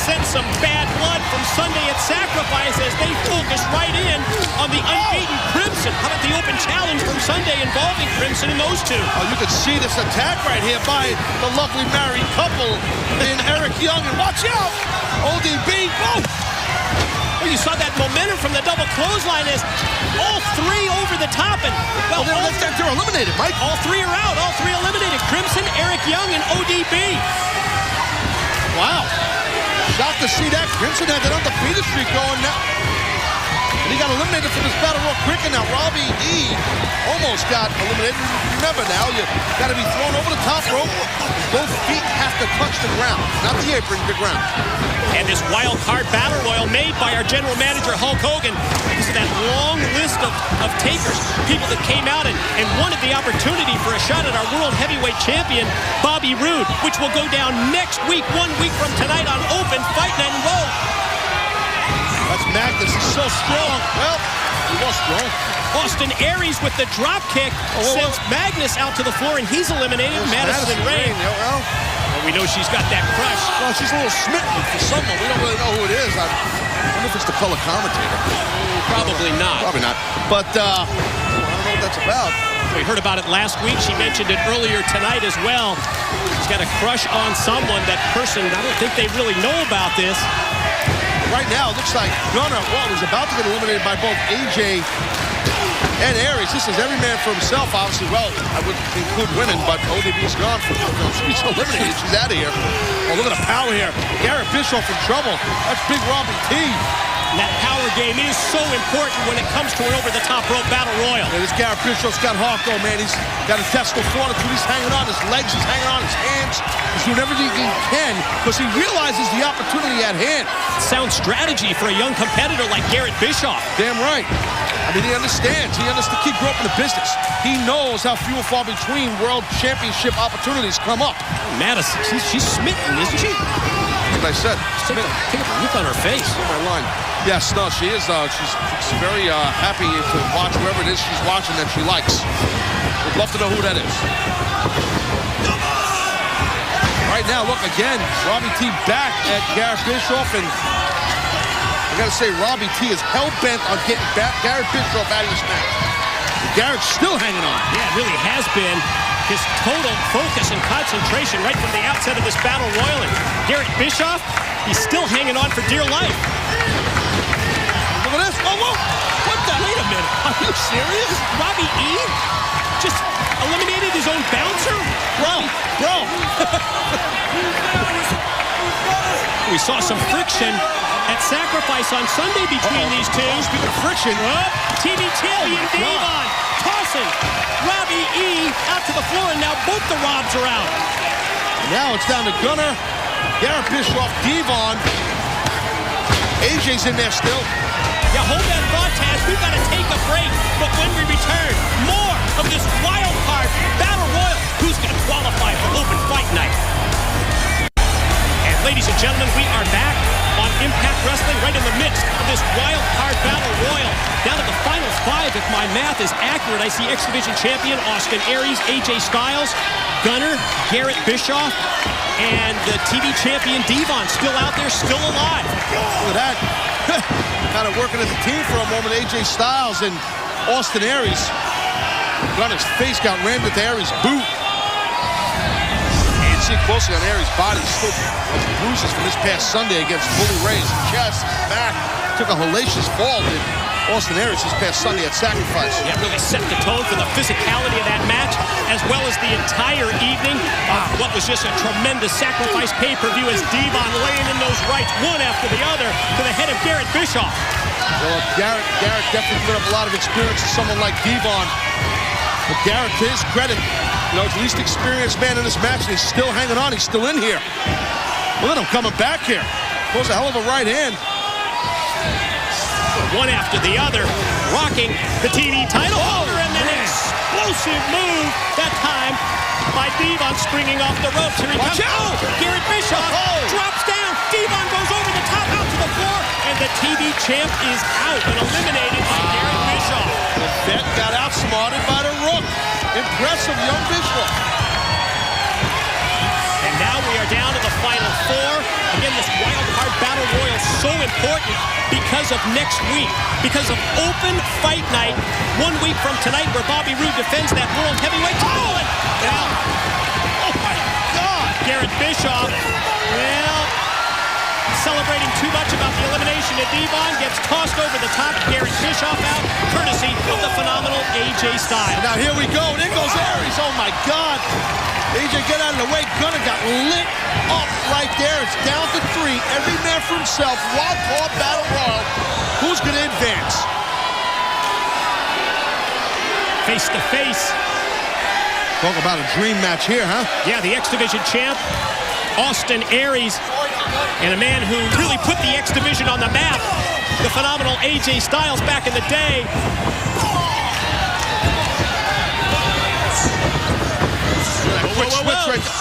sense some bad blood from Sunday at Sacrifice as they focus right in on the unbeaten Crimson. How about the open challenge from Sunday involving Crimson and those two? Oh, you can see this attack right here by the lovely married couple in Eric Young. And watch out! ODB, boom! Well, you saw that momentum from the double clothesline as all three over the top. And, well, they're eliminated, Mike. All three are out. All three eliminated. Crimson, Eric Young, and ODB. Wow. Shocked to see that. Crimson had that undefeated streak going now. And he got eliminated from this battle real quick. And now Robbie E almost got eliminated. Remember now, you got to be thrown over the top rope. Both feet have to touch the ground. Not the apron, the ground. And this wild card battle royal made by our general manager, Hulk Hogan. This is that long list of takers, people that came out and wanted the opportunity for a shot at our world heavyweight champion, Bobby Roode, which will go down next week, 1 week from tonight on Open Fight Night. And whoa! That's Magnus. He's so strong. Well, he was strong. Austin Aries with the drop kick sends Magnus out to the floor, and he's eliminated. Madison Rayne. Well, we know she's got that crush. Well, she's a little smitten for someone. We don't really know who it is. I wonder if it's the color commentator. Probably not. Probably not. But I don't know what that's about. We heard about it last week. She mentioned it earlier tonight as well. She's got a crush on someone. That person, I don't think they really know about this. Right now, it looks like Gunner, was about to get eliminated by both AJ and Aries. This is every man for himself, obviously. Well, I would include women, but ODB's gone. She's eliminated. She's out of here. Oh, look at the power here. Garrett Bischoff in trouble. That's Big Robbie T. And that power game is so important when it comes to an over-the-top rope battle royal. Yeah, this Garrett Bischoff's got hardcore, man. He's got his testicle fortitude. He's hanging on. His legs, he's hanging on his hands. He's doing everything he can because he realizes the opportunity at hand. Sound strategy for a young competitor like Garrett Bischoff. Damn right. I mean, he understands. He understands. He grew up in the business. He knows how few and far between world championship opportunities come up. Madison, she's smitten, isn't she? Like I said, take a look on her face. My line. Yes, no, she is. She's very happy to watch whoever it is she's watching that she likes. Would love to know who that is. Right now, look again. Robbie T back at Garrett Bischoff, and I gotta say, Robbie T is hell-bent on getting Garrett Bischoff out of this match. Garrett's still hanging on. Yeah, it really has been. His total focus and concentration right from the outset of this battle royal. And Garrett Bischoff, he's still hanging on for dear life. Look at this. Oh, whoa. What the? Wait a minute. Are you serious? Robbie E just eliminated his own bouncer? Bro. We saw some friction at Sacrifice on Sunday between these two. Speaking of friction. TV champion Devon tossing Robbie E out to the floor, and now both the Robs are out. Now it's down to Gunner, Garrett Bischoff, Devon. AJ's in there still. Yeah, hold that thought, Taz. We've got to take a break. But when we return, more of this wild card battle royal. Who's going to qualify for Open Fight Night? And ladies and gentlemen, we are back on Impact Wrestling, right in the midst of this wild card battle royal. Down to the final 5, if my math is accurate. I see X Division champion Austin Aries, AJ Styles, Gunner, Garrett Bischoff, and the TV champion Devon still out there, still alive. Look at that. Kind of working as a team for a moment. AJ Styles and Austin Aries. Gunner's face got rammed into Aries' boot. You can see closely on Aries' body. Still bruises from this past Sunday against Bully Ray's chest, back. Took a hellacious fall with Austin Aries this past Sunday at Sacrifice. Yeah, really set the tone for the physicality of that match, as well as the entire evening of what was just a tremendous Sacrifice pay-per-view as Devon laying in those rights one after the other to the head of Garrett Bischoff. Well, Garrett definitely put up a lot of experience to someone like Devon. But Garrett, to his credit, he's the least experienced man in this match, and he's still hanging on. He's still in here. Look at him coming back here. Throws a hell of a right hand. One after the other, rocking the TV title holder, and then explosive move that time by Devon, springing off the ropes. Here he comes. Oh, Garrett Bischoff drops down. Devon goes over the top, out to the floor, and the TV champ is out and eliminated by Garrett Bischoff. The vet got outsmarted by the Rook. Impressive young Bischoff. And now we are down to the final 4. Again, this wild card important because of next week, because of open fight night 1 week from tonight where Bobby Roode defends that World Heavyweight title. Oh my God! Garrett Bischoff, well, celebrating too much about the elimination of Devon, gets tossed over the top. Garrett Bischoff out, courtesy of the phenomenal AJ Styles. Now here we go. There goes Aries. Oh my God. AJ, get out of the way. Gunner got lit up right there. It's down to 3. Every man for himself. Wild card battle royal. Who's going to advance? Face to face. Talk about a dream match here, huh? Yeah, the X Division champ, Austin Aries, and a man who really put the X Division on the map, the phenomenal AJ Styles back in the day. Quick switch right there.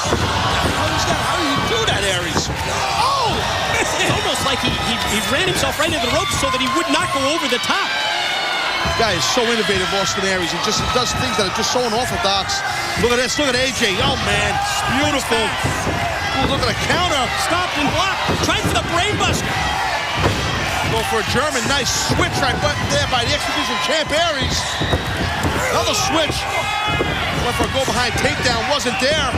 How do you do that, Aries? Oh! It's almost like he ran himself right into the ropes so that he would not go over the top. This guy is so innovative, Austin Aries. He just does things that are just so unorthodox. Look at this. Look at AJ. Oh, man. It's beautiful. Ooh, look at the counter. Stopped and blocked. Tried for the brainbuster. Go for a German. Nice switch right there by the X Division champ, Aries. Another switch. Went for a go-behind takedown. Wasn't there.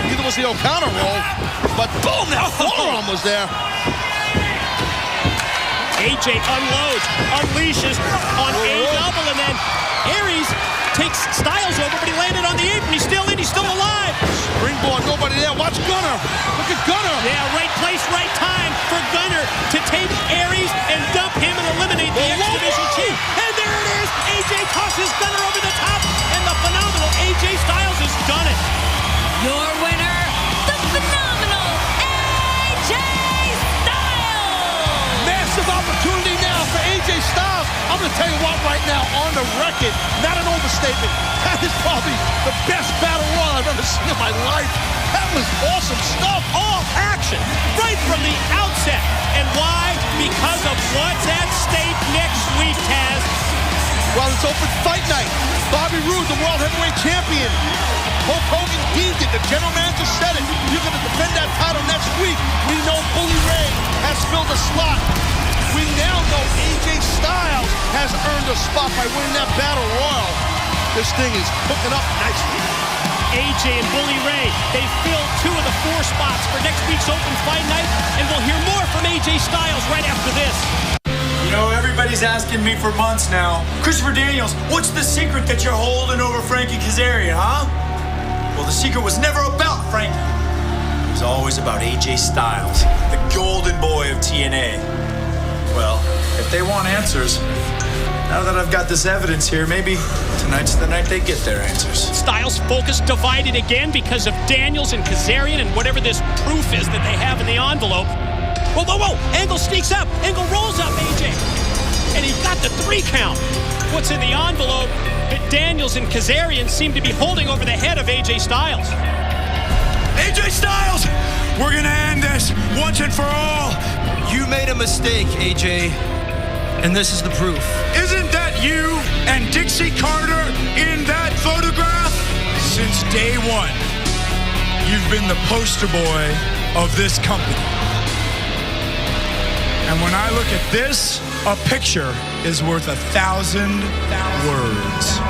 Neither was the O'Connor roll. But boom, that forearm was there. AJ unloads, unleashes on a double, and then Aries takes Styles over, but he landed on the apron. He's still in. He's still alive. Springboard, nobody there. Watch Gunner. Look at Gunner. Yeah, right place, right time for Gunner to take Aries and dump him and eliminate the X Division chief. And there it is. AJ tosses Gunner over the top, and the phenomenal AJ Styles has done it. Your winner, the phenomenal AJ Styles. Massive opportunity now for AJ Styles. I'm going to tell you what right now, on the record, not an overstatement, that is probably the best battle royal I've ever seen in my life. That was awesome stuff. All action right from the outset. And why? Because of what's at stake next week, Taz. Well, it's open fight night. Bobby Roode, the World Heavyweight Champion. Hulk Hogan deemed it. The general manager said it. You're going to defend that title next week. We know Bully Ray has filled a slot. We now know AJ Styles has earned a spot by winning that battle royal. This thing is cooking up nicely. AJ and Bully Ray, they filled 2 of the 4 spots for next week's open fight night, and we'll hear more from AJ Styles right after this. You know, everybody's asking me for months now. Christopher Daniels, what's the secret that you're holding over Frankie Kazarian, huh? Well, the secret was never about Frankie. It was always about AJ Styles, the golden boy of TNA. Well, if they want answers, now that I've got this evidence here, maybe tonight's the night they get their answers. Styles' focus divided again because of Daniels and Kazarian and whatever this proof is that they have in the envelope. Whoa, whoa, whoa! Angle sneaks up. Angle rolls up AJ. And he got the 3 count. What's in the envelope that Daniels and Kazarian seem to be holding over the head of AJ Styles? AJ Styles! We're gonna end this once and for all. You made a mistake, AJ, and this is the proof. Isn't that you and Dixie Carter in that photograph? Since day 1, you've been the poster boy of this company. And when I look at this, a picture is worth 1,000 words.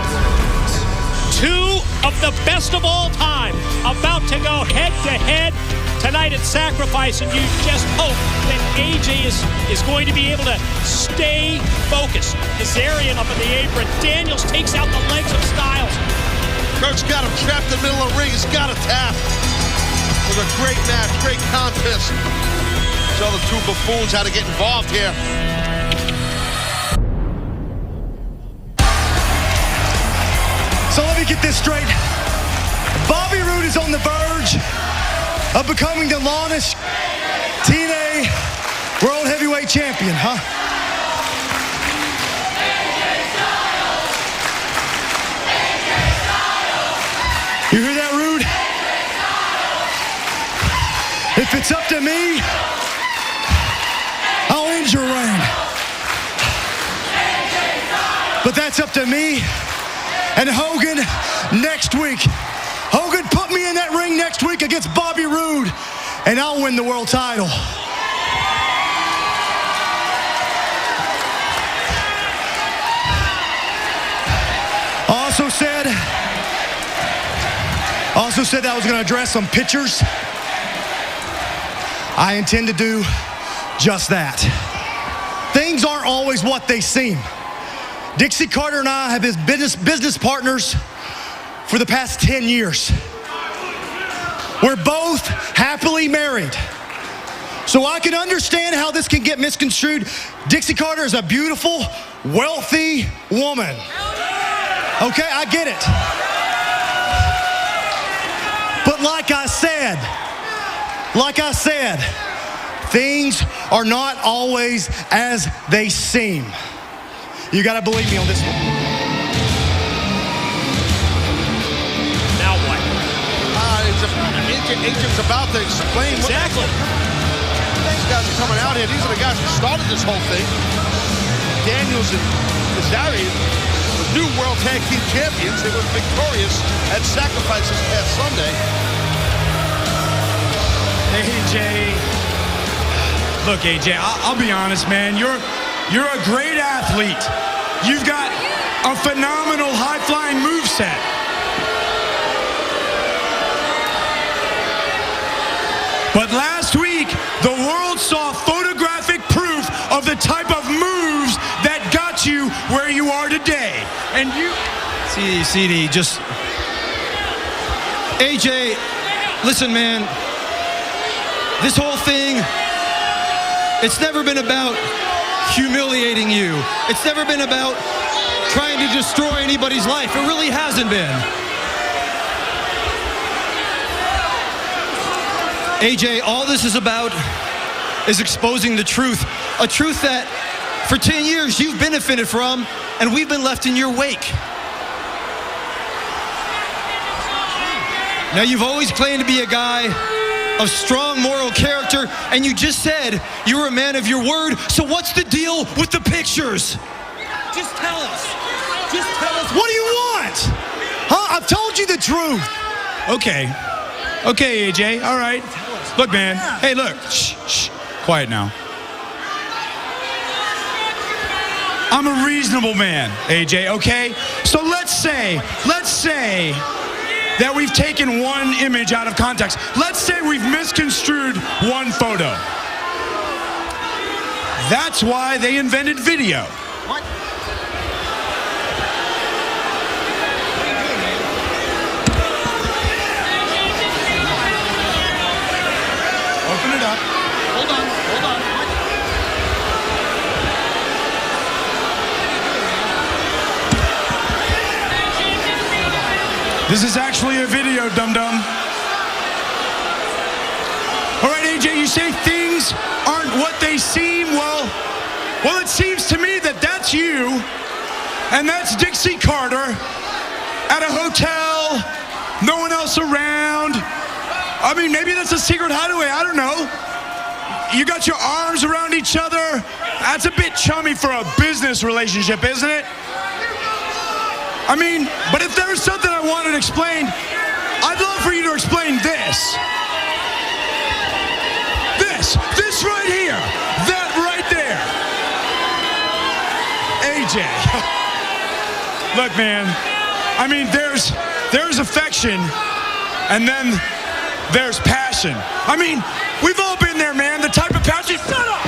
2 of the best of all time about to go head-to-head tonight at Sacrifice, and you just hope that AJ is going to be able to stay focused. Kazarian up in the apron. Daniels takes out the legs of Styles. Kurt's got him trapped in the middle of the ring. He's got to tap. It was a great match, great contest. Show the 2 buffoons how to get involved here. So let me get this straight. Bobby Roode is on the verge of becoming the longest TNA World Heavyweight Champion, huh? You hear that, Roode? If it's up to me, I'll end your reign. But that's up to me and Hogan next week. Hogan, put me in that ring next week against Bobby Roode, and I'll win the world title. also said that I was going to address some pictures. I intend to do just that. Things aren't always what they seem. Dixie Carter and I have been business partners for the past 10 years. We're both happily married. So I can understand how this can get misconstrued. Dixie Carter is a beautiful, wealthy woman. Okay, I get it. But like I said, things are not always as they seem. You gotta believe me on this one. Now what? Agent's about to explain. Exactly. These guys are coming out here. These are the guys who started this whole thing. Daniels and Kazarian, the new World Tag Team Champions. They were victorious at Sacrifice this past Sunday. AJ, look, AJ, I'll be honest, man. You're a great athlete. You've got a phenomenal high-flying moveset. But last week, the world saw photographic proof of the type of moves that got you where you are today. And you... CD, just... AJ, listen, man. This whole thing, it's never been about humiliating you. It's never been about trying to destroy anybody's life. It really hasn't been. AJ, all this is about is exposing the truth. A truth that for 10 years you've benefited from, and we've been left in your wake. Now, you've always claimed to be a guy of strong moral character, and you just said you were a man of your word. So what's the deal with the pictures? Just tell us. Just tell us. What do you want? Huh? I've told you the truth. Okay, AJ, all right. Look, man. Hey, look. Shh. Quiet now. I'm a reasonable man, AJ, okay? So let's say that we've taken one image out of context. Let's say we've misconstrued one photo. That's why they invented video. What? Open it up. Hold on. This is actually a video, dum-dum. All right, AJ, you say things aren't what they seem. Well, it seems to me that that's you, and that's Dixie Carter at a hotel, no one else around. I mean, maybe that's a secret hideaway, I don't know. You got your arms around each other. That's a bit chummy for a business relationship, isn't it? I mean, but if there's something I wanted explained, I'd love for you to explain this. This right here. That right there. AJ. Look, man. I mean, there's affection, and then there's passion. I mean, we've all been there, man. The type of passion. Shut up!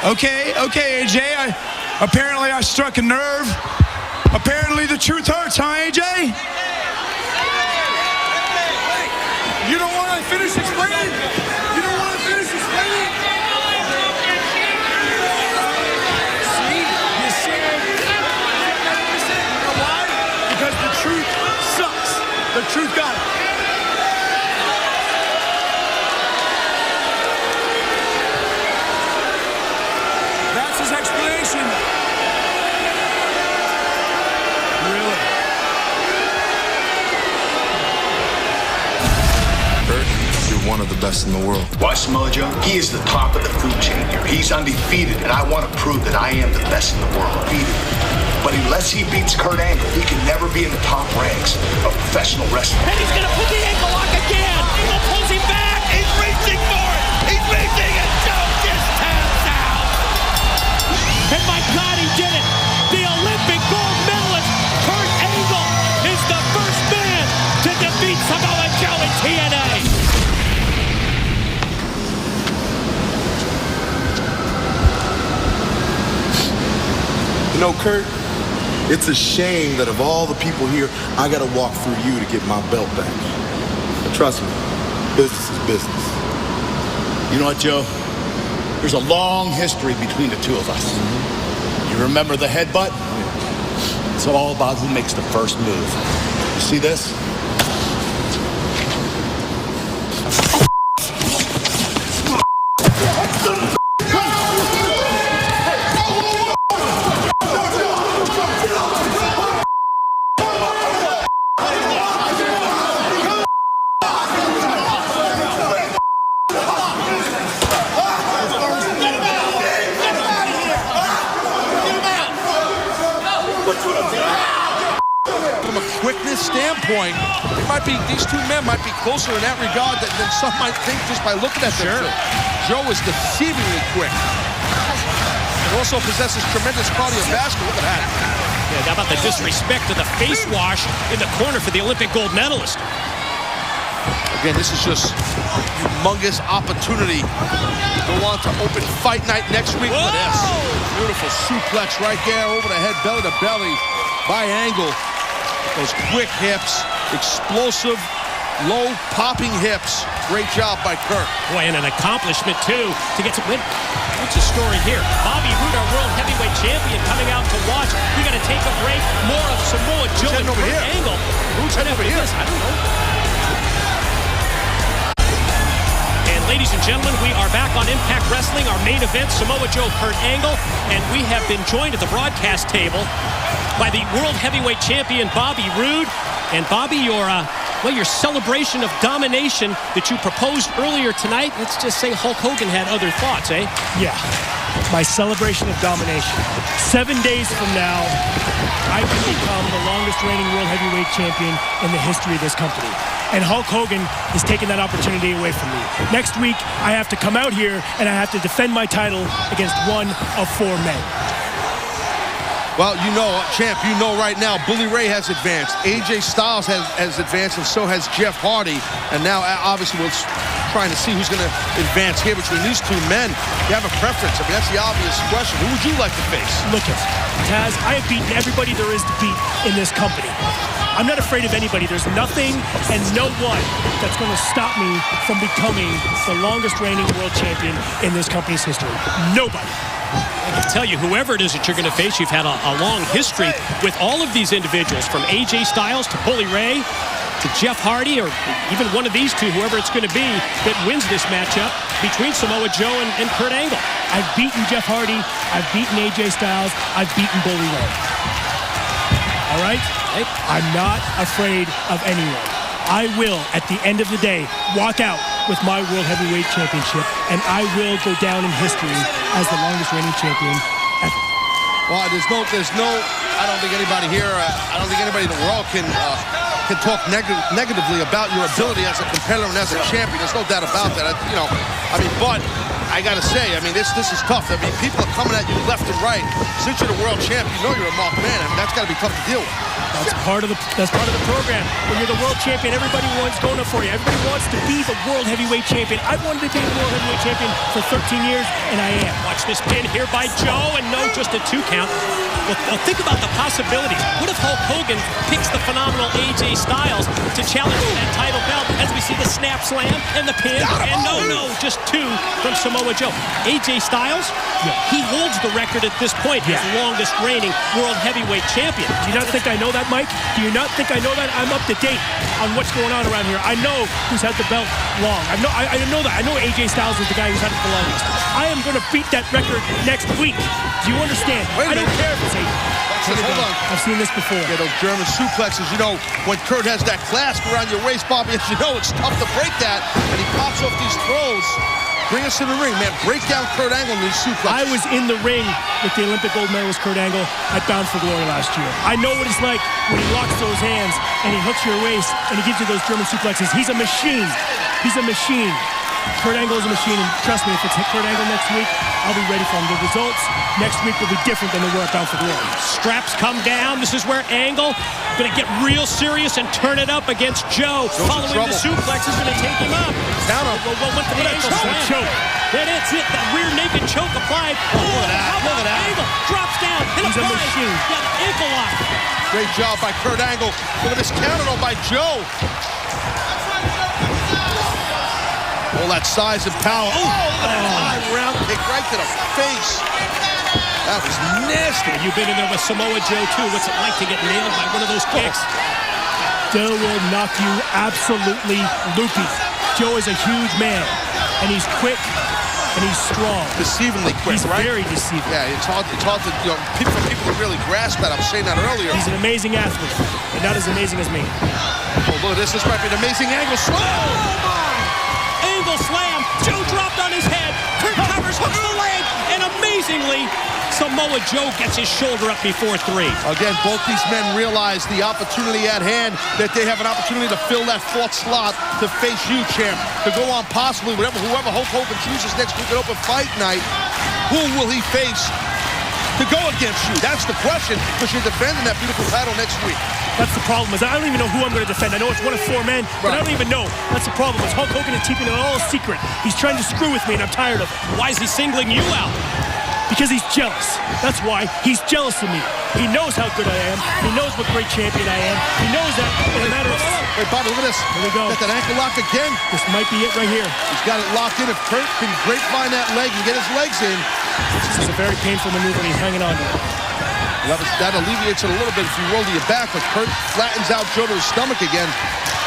Okay, AJ. Apparently I struck a nerve. Apparently the truth hurts, huh, AJ? You don't want to finish explaining? You don't want to finish explaining? See? You see? You know why? Because the truth sucks. The truth got it. That's his explanation. Really? Bert, you're one of the best in the world. Watch Mojo. He is the top of the food chain here. He's undefeated, and I want to prove that I am the best in the world. Undefeated. But unless he beats Kurt Angle, he can never be in the top ranks of professional wrestling. And he's going to put the ankle lock again. Angle pulls him back. He's reaching for it. He's reaching it. Joe just taps out. And my God, he did it. The Olympic gold medalist, Kurt TNA. You know, Kurt, it's a shame that of all the people here, I gotta walk through you to get my belt back. But trust me, business is business. You know what, Joe? There's a long history between the two of us. You remember the headbutt? It's all about who makes the first move. You see this? From a quickness standpoint, these two men might be closer in that regard than some might think just by looking at them. Sure. Joe is deceivingly quick. And also possesses tremendous cardiovascular. Look at that. Yeah, how about the disrespect to the face wash in the corner for the Olympic gold medalist? Again, this is just a humongous opportunity to go on to open fight night next week. Look at this. Beautiful suplex right there over the head, belly to belly, by angle. Those quick hips, explosive, low popping hips. Great job by Kurt. Boy, and an accomplishment, too, to get to win. What's the story here? Bobby Roode, our world heavyweight champion, coming out to watch. We got to take a break. More of Samoa Joe and Kurt Angle. Who's heading over here? I don't know. Ladies and gentlemen, we are back on Impact Wrestling, our main event, Samoa Joe, Kurt Angle, and we have been joined at the broadcast table by the World Heavyweight Champion, Bobby Roode. And Bobby, your celebration of domination that you proposed earlier tonight, let's just say Hulk Hogan had other thoughts, eh? Yeah, my celebration of domination. 7 days from now, I can become the longest reigning World Heavyweight Champion in the history of this company. And Hulk Hogan is taking that opportunity away from me. Next week, I have to come out here and I have to defend my title against one of 4 men. Well, you know, champ, you know right now, Bully Ray has advanced. AJ Styles has advanced, and so has Jeff Hardy. And now, obviously, we're trying to see who's going to advance here between these two men. You have a preference. I mean, that's the obvious question. Who would you like to face? Look at Taz, I have beaten everybody there is to beat in this company. I'm not afraid of anybody. There's nothing and no one that's going to stop me from becoming the longest reigning world champion in this company's history. Nobody. I can tell you, whoever it is that you're going to face, you've had a long history with all of these individuals, from AJ Styles to Bully Ray to Jeff Hardy, or even one of these two, whoever it's going to be that wins this matchup between Samoa Joe and Kurt Angle. I've beaten Jeff Hardy. I've beaten AJ Styles. I've beaten Bully Ray. All right? I'm not afraid of anyone. I will, at the end of the day, walk out with my World Heavyweight Championship, and I will go down in history as the longest reigning champion ever. Well, there's no, I don't think anybody here, I don't think anybody in the world can talk negatively about your ability as a competitor and as a champion. There's no doubt about that. But I gotta say, this is tough. People are coming at you left and right. Since you're the world champ, you know you're a marked man. That's gotta be tough to deal with. That's part of the program. When you're the world champion, everybody wants going up for you. Everybody wants to be the world heavyweight champion. I've wanted to be the world heavyweight champion for 13 years, and I am. Watch this pin here by Joe, and no, just a 2 count. Well, think about the possibilities. What if Hulk Hogan picks the phenomenal AJ Styles to challenge for that title belt, as we see the snap slam and the pin, and no, just 2 from Samoa Joe. AJ Styles, he holds the record at this point, his longest reigning world heavyweight champion. Do you not think I know that, Mike? Do you not think I know that? I'm up to date on what's going on around here. I know who's had the belt long. I know that. I know AJ Styles is the guy who's had it the longest. I am going to beat that record next week. Do you understand? I don't care if it's 8. Hold on. I've seen this before. Yeah, those German suplexes, when Kurt has that clasp around your waist, Bobby, as you know, it's tough to break that, and he pops off these throws. Bring us to the ring, man. Break down Kurt Angle in these suplexes. I was in the ring with the Olympic gold medalist Kurt Angle at Bound for Glory last year. I know what it's like when he locks those hands and he hooks your waist and he gives you those German suplexes. He's a machine. He's a machine. Kurt Angle's a machine, and trust me, if it's Kurt Angle next week, I'll be ready for him. The results next week will be different than they were at Bound for Glory. Straps come down. This is where Angle going to get real serious and turn it up against Joe. Following the suplex is going to take him up. Down him. Well, went for the ankle slam. Choke. That's it. That rear naked choke applied. Oh, look at that. How about Look at that. Angle drops down and He's a applies. machine. Yeah, the ankle lock. Great job by Kurt Angle. Look at this counter though by Joe. All that size and power. Oh, look at that high round kick right to the face. That was nasty. You've been in there with Samoa Joe, too. What's it like to get nailed by one of those kicks? Joe will knock you absolutely loopy. Joe is a huge man, and he's quick, and he's strong. Deceivingly quick, He's right? very deceiving. Yeah, it's hard to, people to really grasp that. I was saying that earlier. He's an amazing athlete, but not as amazing as me. Oh, look at this. This might be an amazing angle. Slow! Angle slam. Joe dropped on his head. Kurt covers, hooks the leg, and amazingly, Samoa Joe gets his shoulder up before 3. Again, both these men realize the opportunity at hand, that they have an opportunity to fill that 4th slot to face you, champ, to go on possibly whoever Hulk Hogan chooses next week at Open Fight Night. Who will he face to go against you? That's the question, because you're defending that beautiful title next week. That's the problem, is I don't even know who I'm going to defend. I know it's one of 4 men, but I don't even know. That's the problem, is Hulk Hogan is keeping it all a secret. He's trying to screw with me, and I'm tired of it. Why is he singling you out? Because he's jealous. That's why. He's jealous of me. He knows how good I am. He knows what great champion I am. He knows that in a matter of... Wait, Bobby, look at this. Here we go. Got that ankle lock again. This might be it right here. He's got it locked in. If Kurt can grapevine that leg and get his legs in. This is a very painful maneuver, and he's hanging on to it. That alleviates it a little bit if you roll to your back, but Kurt flattens out Joe to his stomach again.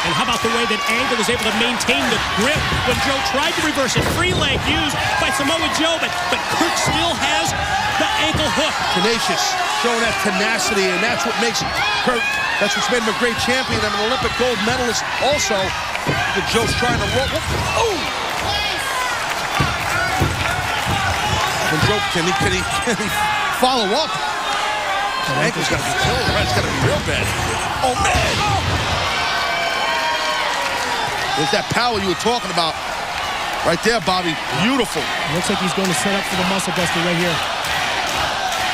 And how about the way that Angle was able to maintain the grip when Joe tried to reverse it? Free leg used by Samoa Joe, but Kurt still has the ankle hook. Tenacious, showing that tenacity, and that's what makes Kurt, that's what's made him a great champion and an Olympic gold medalist also. But Joe's trying to roll. Oh! And Joe, can he follow up? His ankle's got to be killed, right? It's got to be real bad. Oh, man! There's that power you were talking about. Right there, Bobby. Beautiful. Looks like he's going to set up for the muscle buster right here.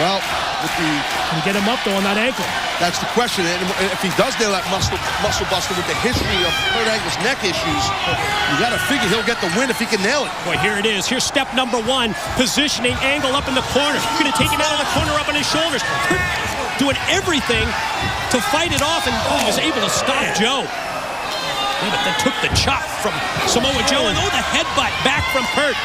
Well, with the... Can he get him up, though, on that ankle? That's the question. And if he does nail that muscle buster with the history of Kurt Angle's neck issues, you got to figure he'll get the win if he can nail it. Boy, here it is. Here's step number 1. Positioning Angle up in the corner. Going to take him out of the corner up on his shoulders. Kurt doing everything to fight it off, and he was able to stop Joe. Yeah, but then took the chop from Samoa Joe, and the headbutt back from Kurt.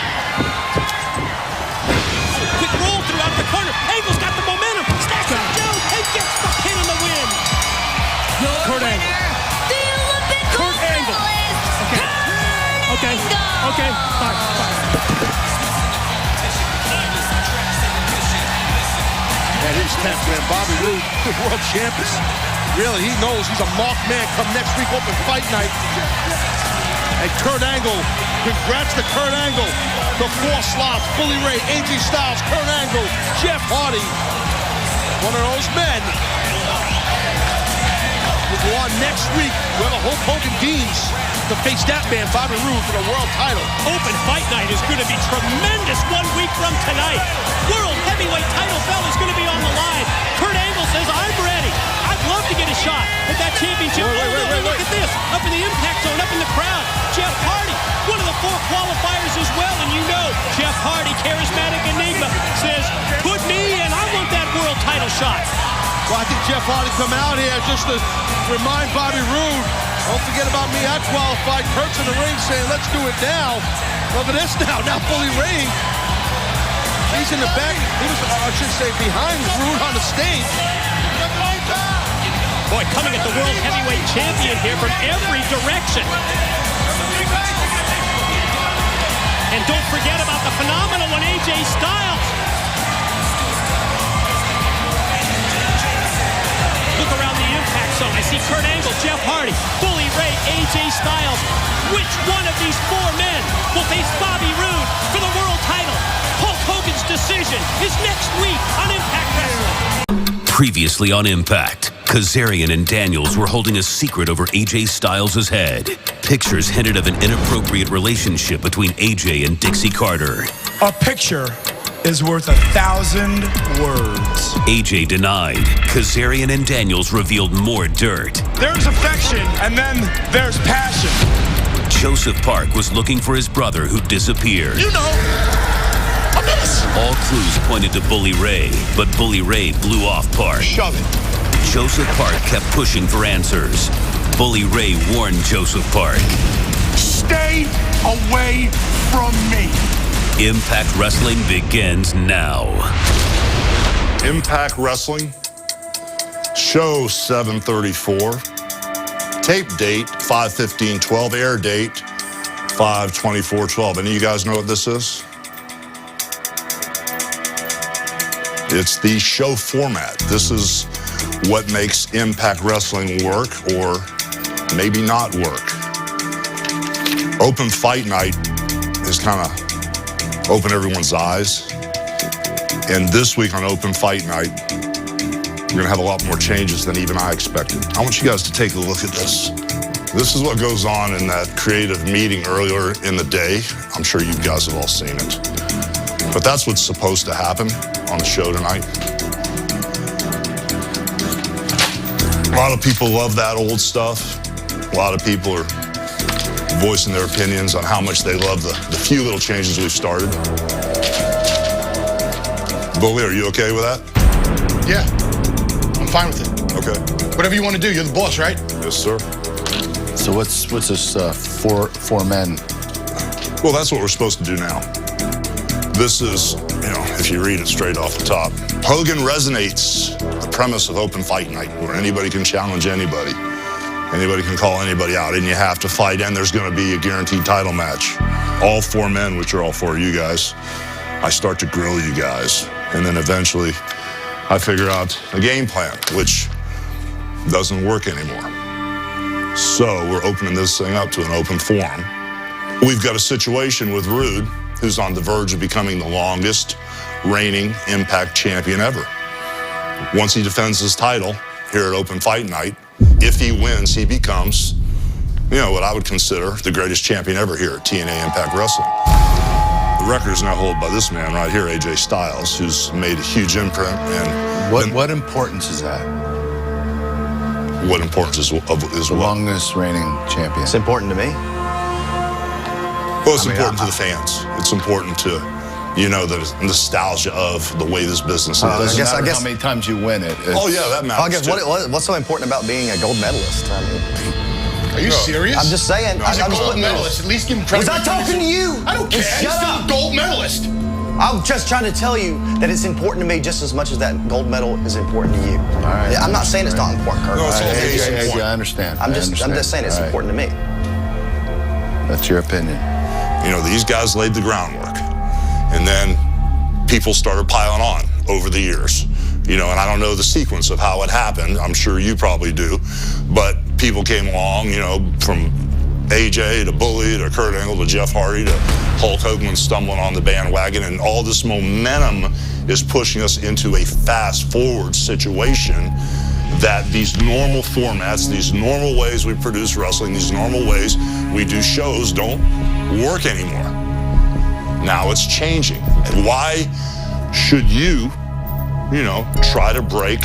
Quick roll throughout the corner. Angle's got the momentum. Stacks up Joe and gets the pin in the win. Kurt Angle. The Olympic gold Angle. medalist, Okay. Okay. Fine. That is tough, man. Bobby Roode, the world champion. Really, he knows he's a marked man come next week Open Fight Night. And Kurt Angle, congrats to Kurt Angle. The 4 slots, Bully Ray, AJ Styles, Kurt Angle, Jeff Hardy. One of those men will go on next week, whoever Hulk Hogan deems to face that man, Bobby Roode, for the world title. Open Fight Night is going to be tremendous 1 week from tonight. World Heavyweight title belt is going to be on the line. Kurt Angle says, I'm ready. I'd love to get a shot at that championship. Look at this. Up in the impact zone, up in the crowd. Jeff Hardy, one of the 4 qualifiers as well. And you know, Jeff Hardy, charismatic enigma, says, put me in. I want that world title shot. Well, I think Jeff Hardy come out here just to remind Bobby Roode, don't forget about me, I qualified. Kurt's in the ring saying, let's do it now. Look at this now. Now Bully Ray, he's in the back. He was, I should say, behind Roode on the stage. Boy, coming at the World Heavyweight Champion here from every direction. And don't forget about the phenomenal one, AJ Styles. Look around the impact zone. I see Kurt Angle, Jeff Hardy, Bully Ray, AJ Styles. Which one of these 4 men will face Bobby Roode for the world title? Hulk Hogan's decision is next week on Impact Wrestling. Previously on Impact. Kazarian and Daniels were holding a secret over AJ Styles' head. Pictures hinted of an inappropriate relationship between AJ and Dixie Carter. A picture is worth 1,000 words. AJ denied. Kazarian and Daniels revealed more dirt. There's affection, and then there's passion. Joseph Park was looking for his brother who disappeared. You know, a mess. All clues pointed to Bully Ray, but Bully Ray blew off Park. Shove it. Joseph Park kept pushing for answers. Bully Ray warned Joseph Park. Stay away from me. Impact Wrestling begins now. Impact Wrestling, show 734, tape date 5/15/12, air date 5/24/12. Any of you guys know what this is? It's the show format. This is what makes Impact Wrestling work or maybe not work. Open Fight Night is kind of open everyone's eyes. And this week on Open Fight Night, we're going to have a lot more changes than even I expected. I want you guys to take a look at this. This is what goes on in that creative meeting earlier in the day. I'm sure you guys have all seen it. But that's what's supposed to happen on the show tonight. A lot of people love that old stuff. A lot of people are voicing their opinions on how much they love the few little changes we've started. Bully, are you okay with that? Yeah, I'm fine with it. Okay. Whatever you want to do, you're the boss, right? Yes, sir. So what's this four men? Well, that's what we're supposed to do now. This is, if you read it straight off the top, Hogan resonates the premise of Open Fight Night, where anybody can challenge anybody. Anybody can call anybody out, and you have to fight, and there's going to be a guaranteed title match. All four men, which are all four of you guys, I start to grill you guys, and then eventually I figure out a game plan, which doesn't work anymore. So we're opening this thing up to an open forum. We've got a situation with Rude, who's on the verge of becoming the longest reigning Impact champion ever. Once he defends his title here at Open Fight Night, if he wins, he becomes, what I would consider the greatest champion ever here at TNA Impact Wrestling. The record is now held by this man right here, AJ Styles, who's made a huge imprint. And what importance is that? What importance is the what? Longest reigning champion. It's important to me. Well, it's important to the fans. It's important to, the nostalgia of the way this business is. I guess how many times you win it. Oh yeah, that matters. I guess what's so important about being a gold medalist? I mean, are you serious? I'm just saying. He's a gold medalist. At least give him credit. Was I talking to you? I don't care. He's still a gold medalist. I'm just trying to tell you that it's important to me just as much as that gold medal is important to you. All right. I'm not saying it's not important, Kurt. No, it's AJ, I understand. I'm just saying it's important to me. That's your opinion. These guys laid the groundwork, and then people started piling on over the years. And I don't know the sequence of how it happened. I'm sure you probably do, but people came along, from AJ to Bully to Kurt Angle to Jeff Hardy to Hulk Hogan stumbling on the bandwagon, and all this momentum is pushing us into a fast-forward situation that these normal formats, these normal ways we produce wrestling, these normal ways we do shows don't work anymore. Now it's changing. And why should you, try to break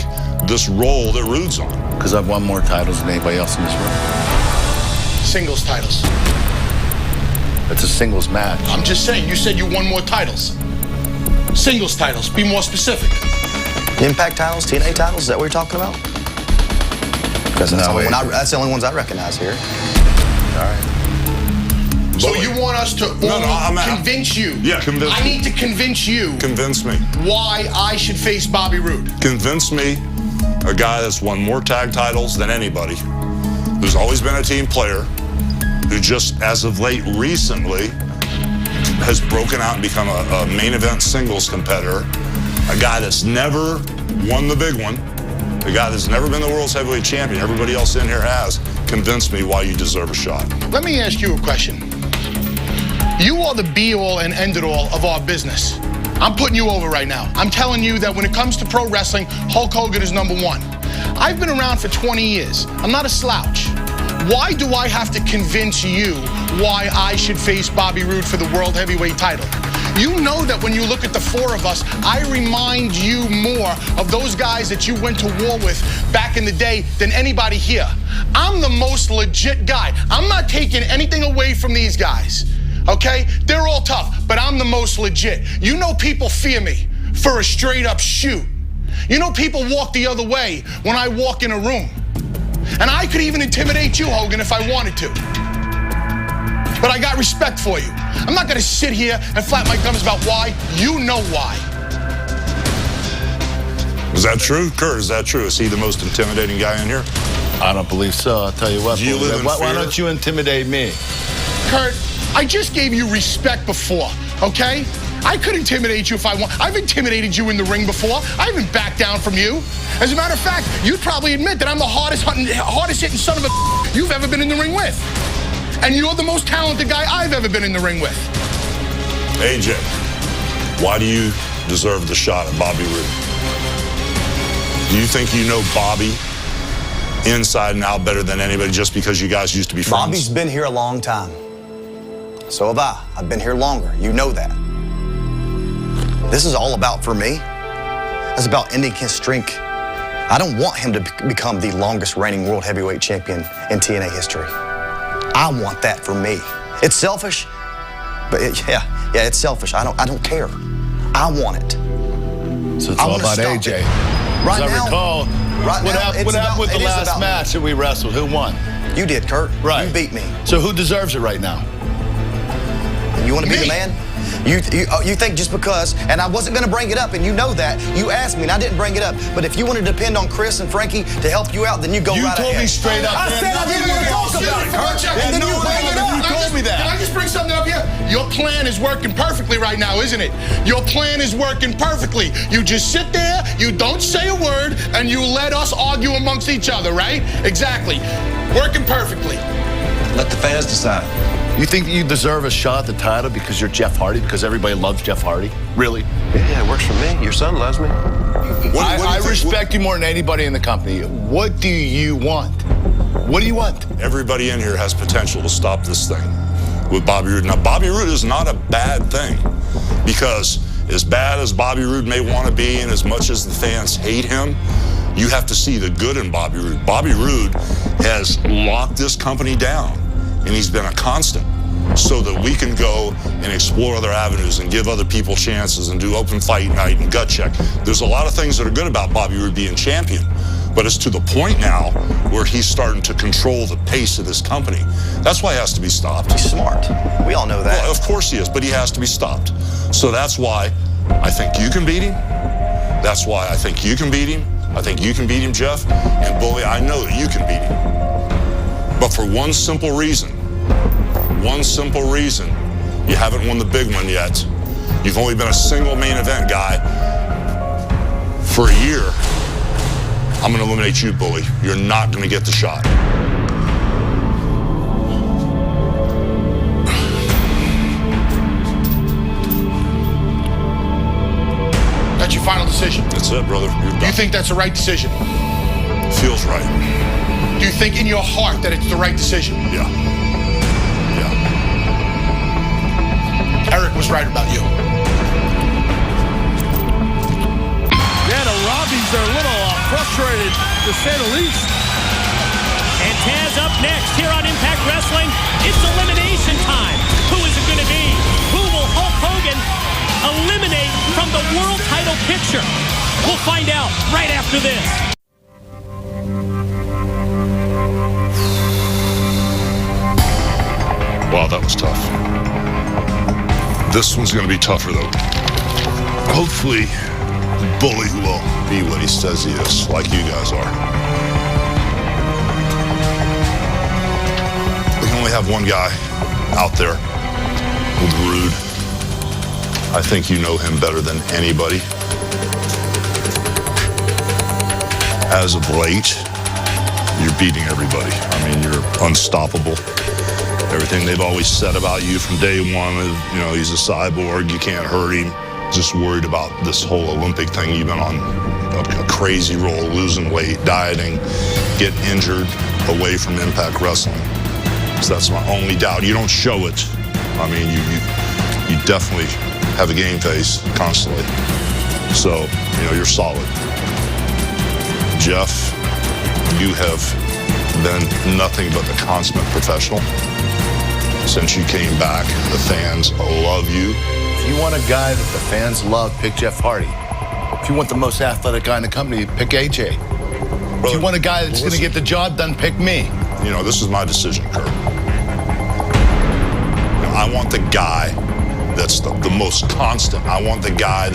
this role that Rude's on? Because I've won more titles than anybody else in this room. Singles titles. It's a singles match. I'm just saying, you said you won more titles. Singles titles, be more specific. Impact titles, TNA titles, is that what you're talking about? Because that's the only ones I recognize here. All right. So you want us to convince you? Yeah, convince me. I need to convince you. Convince me. Why I should face Bobby Roode. Convince me, a guy that's won more tag titles than anybody, who's always been a team player, who just as of late recently has broken out and become a main event singles competitor, a guy that's never won the big one, a guy that's never been the world's heavyweight champion, everybody else in here has. Convince me why you deserve a shot. Let me ask you a question. You are the be-all and end-it-all of our business. I'm putting you over right now. I'm telling you that when it comes to pro wrestling, Hulk Hogan is #1. I've been around for 20 years. I'm not a slouch. Why do I have to convince you why I should face Bobby Roode for the World Heavyweight title? You know that when you look at the four of us, I remind you more of those guys that you went to war with back in the day than anybody here. I'm the most legit guy. I'm not taking anything away from these guys, okay? They're all tough, but I'm the most legit. You know people fear me for a straight up shoot. You know people walk the other way when I walk in a room. And I could even intimidate you, Hogan, if I wanted to. But I got respect for you. I'm not gonna sit here and flap my gums about why. You know why. Is that true? Kurt, is that true? Is he the most intimidating guy in here? I don't believe so. I'll tell you what. Do you live in why fear? don't you intimidate me? Kurt, I just gave you respect before, okay? I could intimidate you if I want. I've intimidated you in the ring before. I haven't backed down from you. As a matter of fact, you'd probably admit that I'm the hardest hitting son of a you've ever been in the ring with. And you're the most talented guy I've ever been in the ring with. AJ, why do you deserve the shot at Bobby Roode? Do you think you know Bobby inside and out better than anybody just because you guys used to be friends? Bobby's been here a long time. So have I. I've been here longer. You know that. This is all about, for me, it's about ending his streak. I don't want him to become the longest reigning world heavyweight champion in TNA history. I want that for me. It's selfish, but yeah, it's selfish. I don't care. I want it. So it's all about AJ. Right As I now, recall, what happened with the last match that we wrestled? Who won? You did, Kurt. Right. You beat me. So who deserves it right now? You want to be the man? You think just because, and I wasn't going to bring it up, and you know that. You asked me, and I didn't bring it up. But if you want to depend on Chris and Frankie to help you out, then you go right ahead. You told me straight up. I said I didn't want to talk about it, Kurt. And then you bring it up. You told me that. Can I just bring something up here? Your plan is working perfectly right now, isn't it? Your plan is working perfectly. You just sit there, you don't say a word, and you let us argue amongst each other, right? Exactly. Working perfectly. Let the fans decide. You think you deserve a shot at the title because you're Jeff Hardy, because everybody loves Jeff Hardy? Really? Yeah, it works for me. Your son loves me. I respect you more than anybody in the company. What do you want? What do you want? Everybody in here has potential to stop this thing with Bobby Roode. Now, Bobby Roode is not a bad thing, because as bad as Bobby Roode may want to be and as much as the fans hate him, you have to see the good in Bobby Roode. Bobby Roode has locked this company down, and he's been a constant so that we can go and explore other avenues and give other people chances and do open fight night and gut check. There's a lot of things that are good about Bobby Roode being champion, but it's to the point now where he's starting to control the pace of this company. That's why he has to be stopped. He's smart. We all know that. Well, of course he is, but he has to be stopped. So that's why I think you can beat him. That's why I think you can beat him. I think you can beat him, Jeff. And Bully, I know that you can beat him. But for one simple reason, you haven't won the big one yet. You've only been a single main event guy for a year. I'm going to eliminate you, Bully. You're not going to get the shot. That's your final decision. That's it, brother. You're done. Do you think that's the right decision? Feels right. Do you think in your heart that it's the right decision? Yeah. Eric was right about you. Yeah, the Robbies are a little frustrated, to say the least. And Taz up next here on Impact Wrestling. It's elimination time. Who is it going to be? Who will Hulk Hogan eliminate from the world title picture? We'll find out right after this. Wow, that was tough. This one's going to be tougher, though. Hopefully, Bully will be what he says he is, like you guys are. We can only have one guy out there with Roode. I think you know him better than anybody. As of late, you're beating everybody. I mean, you're unstoppable. Everything they've always said about you from day one is, you know, he's a cyborg, you can't hurt him. Just worried about this whole Olympic thing you've been on a crazy role, losing weight, dieting, get injured away from Impact Wrestling. So that's my only doubt. You don't show it. I mean, you definitely have a game face constantly. So, you know, you're solid. Jeff, you have been nothing but the consummate professional. Since you came back, the fans love you. If you want a guy that the fans love, pick Jeff Hardy. If you want the most athletic guy in the company, pick AJ. If you want a guy that's going to get the job done, pick me. You know, this is my decision, Kurt. I want the guy that's the most constant. I want the guy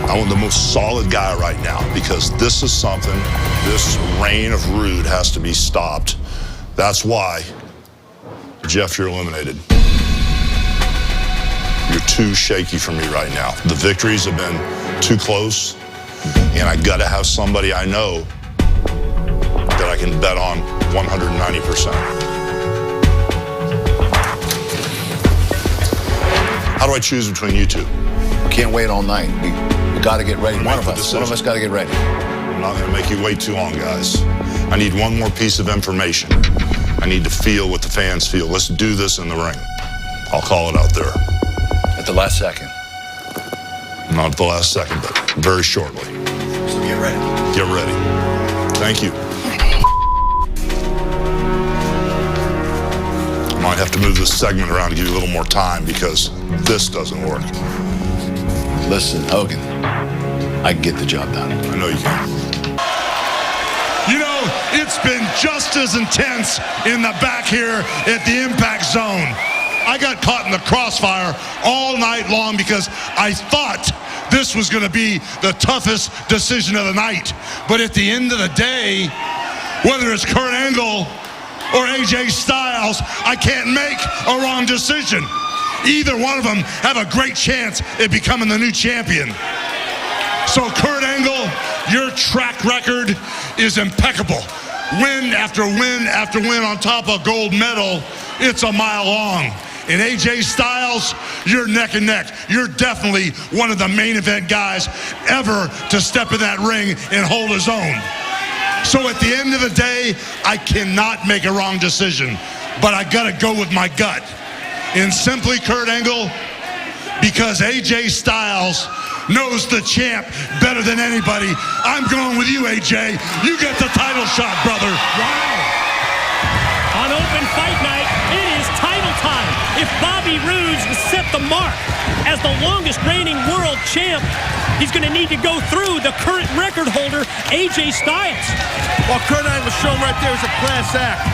I want the most solid guy right now, because this is something, this reign of Rude has to be stopped. That's why, Jeff, you're eliminated. You're too shaky for me right now. The victories have been too close, and I gotta have somebody I know that I can bet on 190%. How do I choose between you two? Can't wait all night. We got to get ready. One of us got to get ready. I'm not going to make you wait too long, guys. I need one more piece of information. I need to feel what the fans feel. Let's do this in the ring. I'll call it out there. At the last second. Not at the last second, but very shortly. So get ready. Get ready. Thank you. I might have to move this segment around to give you a little more time because this doesn't work. Listen, Hogan, I can get the job done. I know you can. You know, it's been just as intense in the back here at the Impact Zone. I got caught in the crossfire all night long because I thought this was going to be the toughest decision of the night. But at the end of the day, whether it's Kurt Angle or AJ Styles, I can't make a wrong decision. Either one of them have a great chance at becoming the new champion. So Kurt Angle, your track record is impeccable. Win after win after win on top of gold medal. It's a mile long. And AJ Styles, you're neck and neck. You're definitely one of the main event guys ever to step in that ring and hold his own. So at the end of the day, I cannot make a wrong decision, but I gotta go with my gut. And simply, Kurt Angle, because AJ Styles knows the champ better than anybody, I'm going with you, AJ. You get the title shot, brother. Wow. On open fight night, it is title time. If Bobby Roode set the mark as the longest reigning world champ, he's going to need to go through the current record holder, AJ Styles. Well, Kurt Angle shown right there is a class act.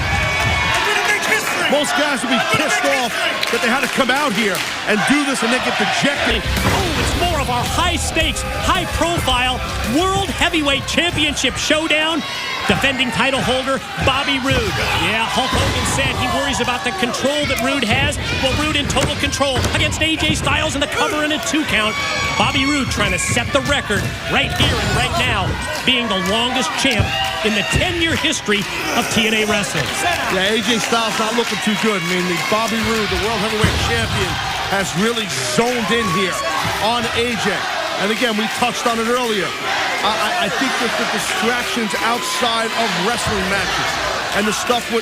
Most guys would be pissed off that they had to come out here and do this and then get dejected. Oh, it's more of our high-stakes, high-profile World Heavyweight Championship showdown. Defending title holder, Bobby Roode. Yeah, Hulk Hogan said he worries about the control that Roode has. Well, Roode in total control against AJ Styles in the cover and a 2 count. Bobby Roode trying to set the record right here and right now, being the longest champ in the 10-year history of TNA Wrestling. Yeah, AJ Styles not looking too good. I mean, Bobby Roode, the World Heavyweight Champion, has really zoned in here on AJ. And again, we touched on it earlier. I think that the distractions outside of wrestling matches and the stuff with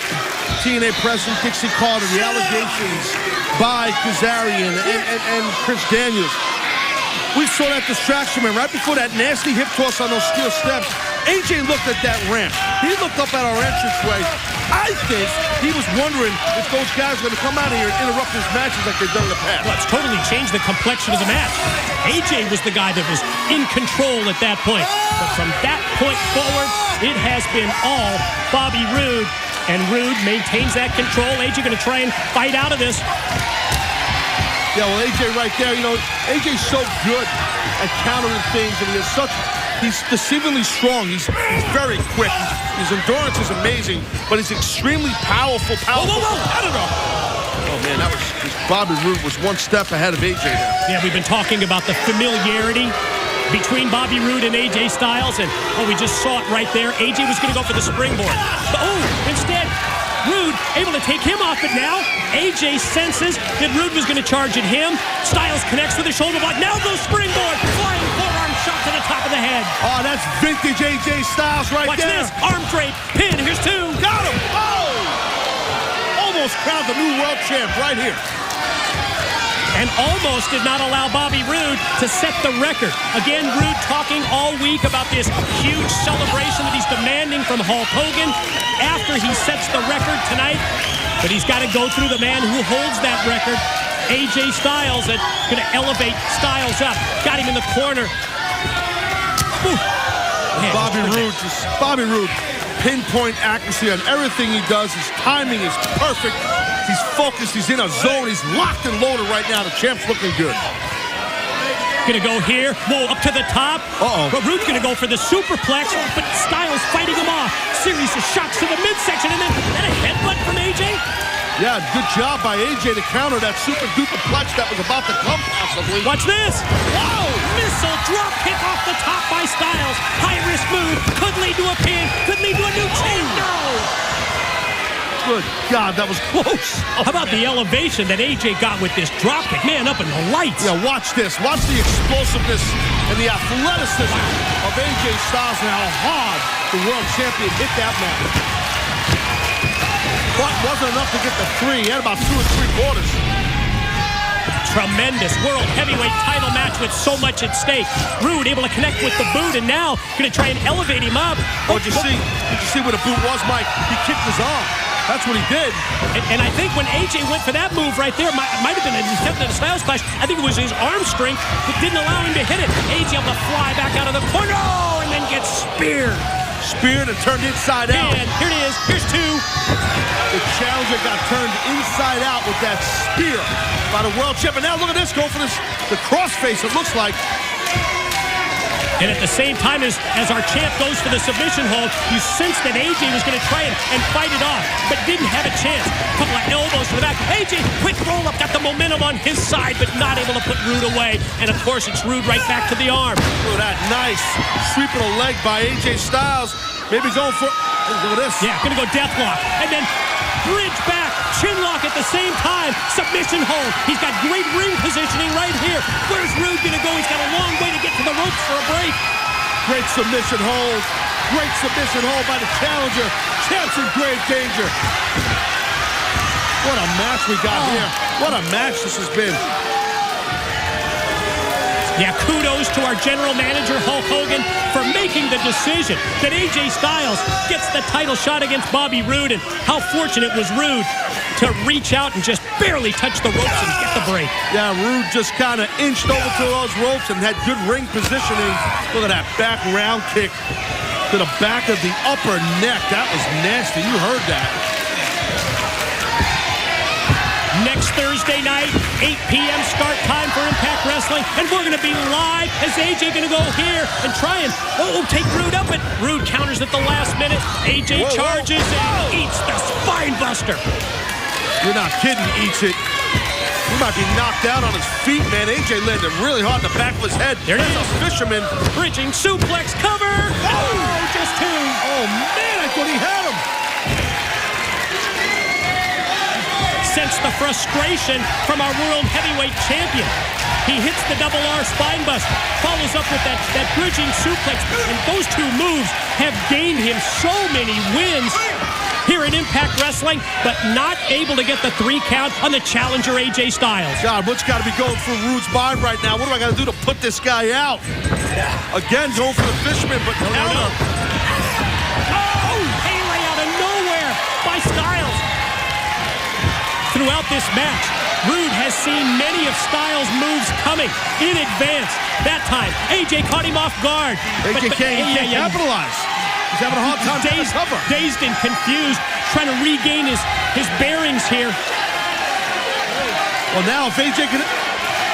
TNA President Dixie Carter, the allegations by Kazarian and Chris Daniels. We saw that distraction, man, right before that nasty hip toss on those steel steps. AJ looked at that ramp. He looked up at our entranceway. I think he was wondering if those guys were going to come out of here and interrupt his matches like they've done in the past. Well, it's totally changed the complexion of the match. AJ was the guy that was in control at that point. But from that point forward, it has been all Bobby Roode. And Roode maintains that control. AJ going to try and fight out of this. Yeah, well, AJ right there, you know, AJ's so good at countering things, and he's deceivingly strong. He's very quick. His endurance is amazing, but he's extremely powerful. Whoa, I don't know. Oh, man, Bobby Roode was one step ahead of AJ there. Yeah, we've been talking about the familiarity between Bobby Roode and AJ Styles, and we just saw it right there. AJ was going to go for the springboard. Instead, Roode able to take him off, but now AJ senses that Roode was going to charge at him. Styles connects with the shoulder block. Now goes springboard, flying forearm shot to the top of the head. Oh, that's vintage AJ Styles right Watch there. this. Arm drape. Pin. Here's two. Got him. Oh! Almost crowned the new world champ right here. And almost did not allow Bobby Roode to set the record. Again, Roode talking all week about this huge celebration that he's demanding from Hulk Hogan after he sets the record tonight. But he's got to go through the man who holds that record, AJ Styles, that's going to elevate Styles up. Got him in the corner. Man, Bobby Roode, pinpoint accuracy on everything he does. His timing is perfect. He's focused. He's in a zone. He's locked and loaded right now. The champ's looking good. Gonna go here. Whoa, up to the top. But Roode's gonna go for the superplex, but Styles fighting him off. Series of shots to the midsection, and then a headbutt from AJ. Yeah, good job by AJ to counter that super duper plex that was about to come possibly. Watch this. Whoa, missile drop kick off the top by Styles. High risk move. Could lead to a pin. Could lead to a new chain. No. Good God, that was close. How about the elevation that AJ got with this drop kick? Man, up in the lights. Yeah, watch this. Watch the explosiveness and the athleticism of AJ Styles and how hard the world champion hit that man. But wasn't enough to get the three. He had about 2 3/4. Tremendous world heavyweight title match with so much at stake. Roode able to connect with the boot, and now going to try and elevate him up. Did you see where the boot was, Mike? He kicked his arm. That's what he did. And I think when AJ went for that move right there, might have been an attempt at a Styles clash. I think it was his arm strength that didn't allow him to hit it. AJ able to fly back out of the corner, and then gets speared. Speared and turned inside out. And here it is. Here's two. The challenger got turned inside out with that spear by the world champion. Now look at this. Go for the crossface, it looks like. And at the same time as our champ goes for the submission hold, you sense that AJ was going to try and fight it off, but didn't have a chance. A couple of elbows to the back. AJ, quick roll-up, got the momentum on his side, but not able to put Roode away. And, of course, it's Roode right back to the arm. Look at that nice sweep of the leg by AJ Styles. Maybe going for... Look at this. Yeah, going to go deathlock. And then bridge back, chin lock at the same time. Submission hold. He's got great ring positioning right here. Where's Roode going to go? He's got a long way to get to the ropes for a break. Great submission hold. Great submission hold by the challenger. Champ's in grave danger. What a match we got here. What a match this has been. Yeah, kudos to our general manager, Hulk Hogan, for making the decision that AJ Styles gets the title shot against Bobby Roode. And how fortunate was Roode to reach out and just barely touch the ropes and get the break. Yeah, Roode just kind of inched over to those ropes and had good ring positioning. Look at that back round kick to the back of the upper neck. That was nasty. You heard that. Next Thursday night, 8 p.m. start time for Impact Wrestling, and we're going to be live as AJ going to go here and try and, take Roode up, but Roode counters at the last minute. AJ charges and eats the spine buster. You're not kidding, eats it. He might be knocked out on his feet, man. AJ landed really hard in the back of his head. There it is. A fisherman. Bridging suplex cover. Oh, just two. Oh, man, I thought he had him. Sense the frustration from our world heavyweight champion. He hits the double R spine buster, follows up with that bridging suplex, and those two moves have gained him so many wins here in Impact Wrestling, but not able to get the 3 count on the challenger AJ Styles. God, what's got to be going through Roode's mind right now? What do I got to do to put this guy out? Again, going for the fisherman, but counter. Oh, Pele out of nowhere by Styles. Throughout this match, Roode has seen many of Styles' moves coming in advance. That time, AJ caught him off guard. AJ can't capitalize. He's having a hard time getting cover. Dazed and confused, trying to regain his bearings here. Well, now if AJ can...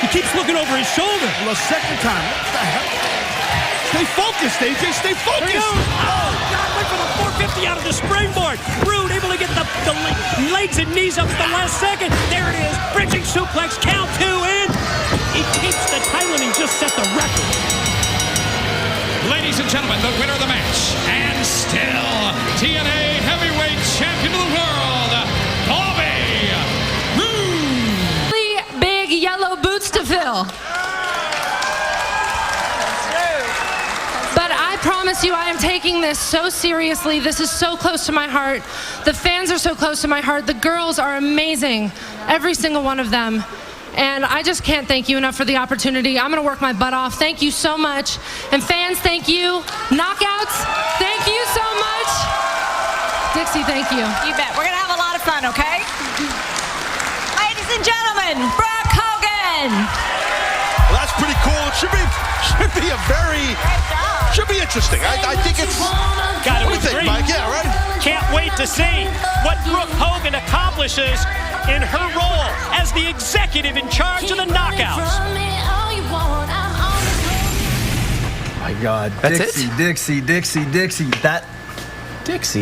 He keeps looking over his shoulder. Well, a second time. What the hell? Stay focused, AJ. Stay focused. Oh, God, went for the 450 out of the springboard. Roode able to get the legs and knees up at the last second. There it is. Bridging suplex, count 2 in. He keeps the title and he just set the record. Ladies and gentlemen, the winner of the match, and still TNA Heavyweight Champion of the World, Bobby Roode. Big yellow boots to fill. promise you, I am taking this so seriously. This is so close to my heart. The fans are so close to my heart. The girls are amazing, every single one of them. And I just can't thank you enough for the opportunity. I'm gonna work my butt off. Thank you so much. And fans, thank you. Knockouts, thank you so much. Dixie, thank you. You bet. We're gonna have a lot of fun, okay? Ladies and gentlemen, Brooke Hogan. Well, that's pretty cool. It should be a very, should be interesting. I think it's, Gotta what do you think, agree. Mike? Yeah, right? Can't wait to see what Brooke Hogan accomplishes in her role as the executive in charge of the Knockouts. My God. That's Dixie, it? Dixie. Dixie.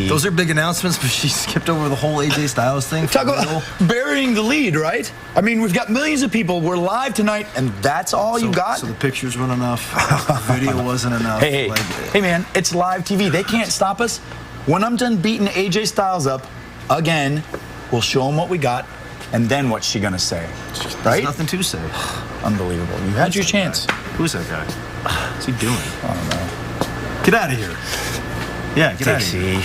Those are big announcements, but she skipped over the whole AJ Styles thing. Talk about burying the lead, right? I mean, we've got millions of people. We're live tonight, and that's all you got? So the pictures weren't enough. The video wasn't enough. Hey, hey, man, it's live TV. They can't stop us. When I'm done beating AJ Styles up again, we'll show them what we got, and then what's she gonna say? Right? There's nothing to say. Unbelievable. You had your chance. Who's that guy? What's he doing? I don't know. Get out of here. Yeah, get out of here.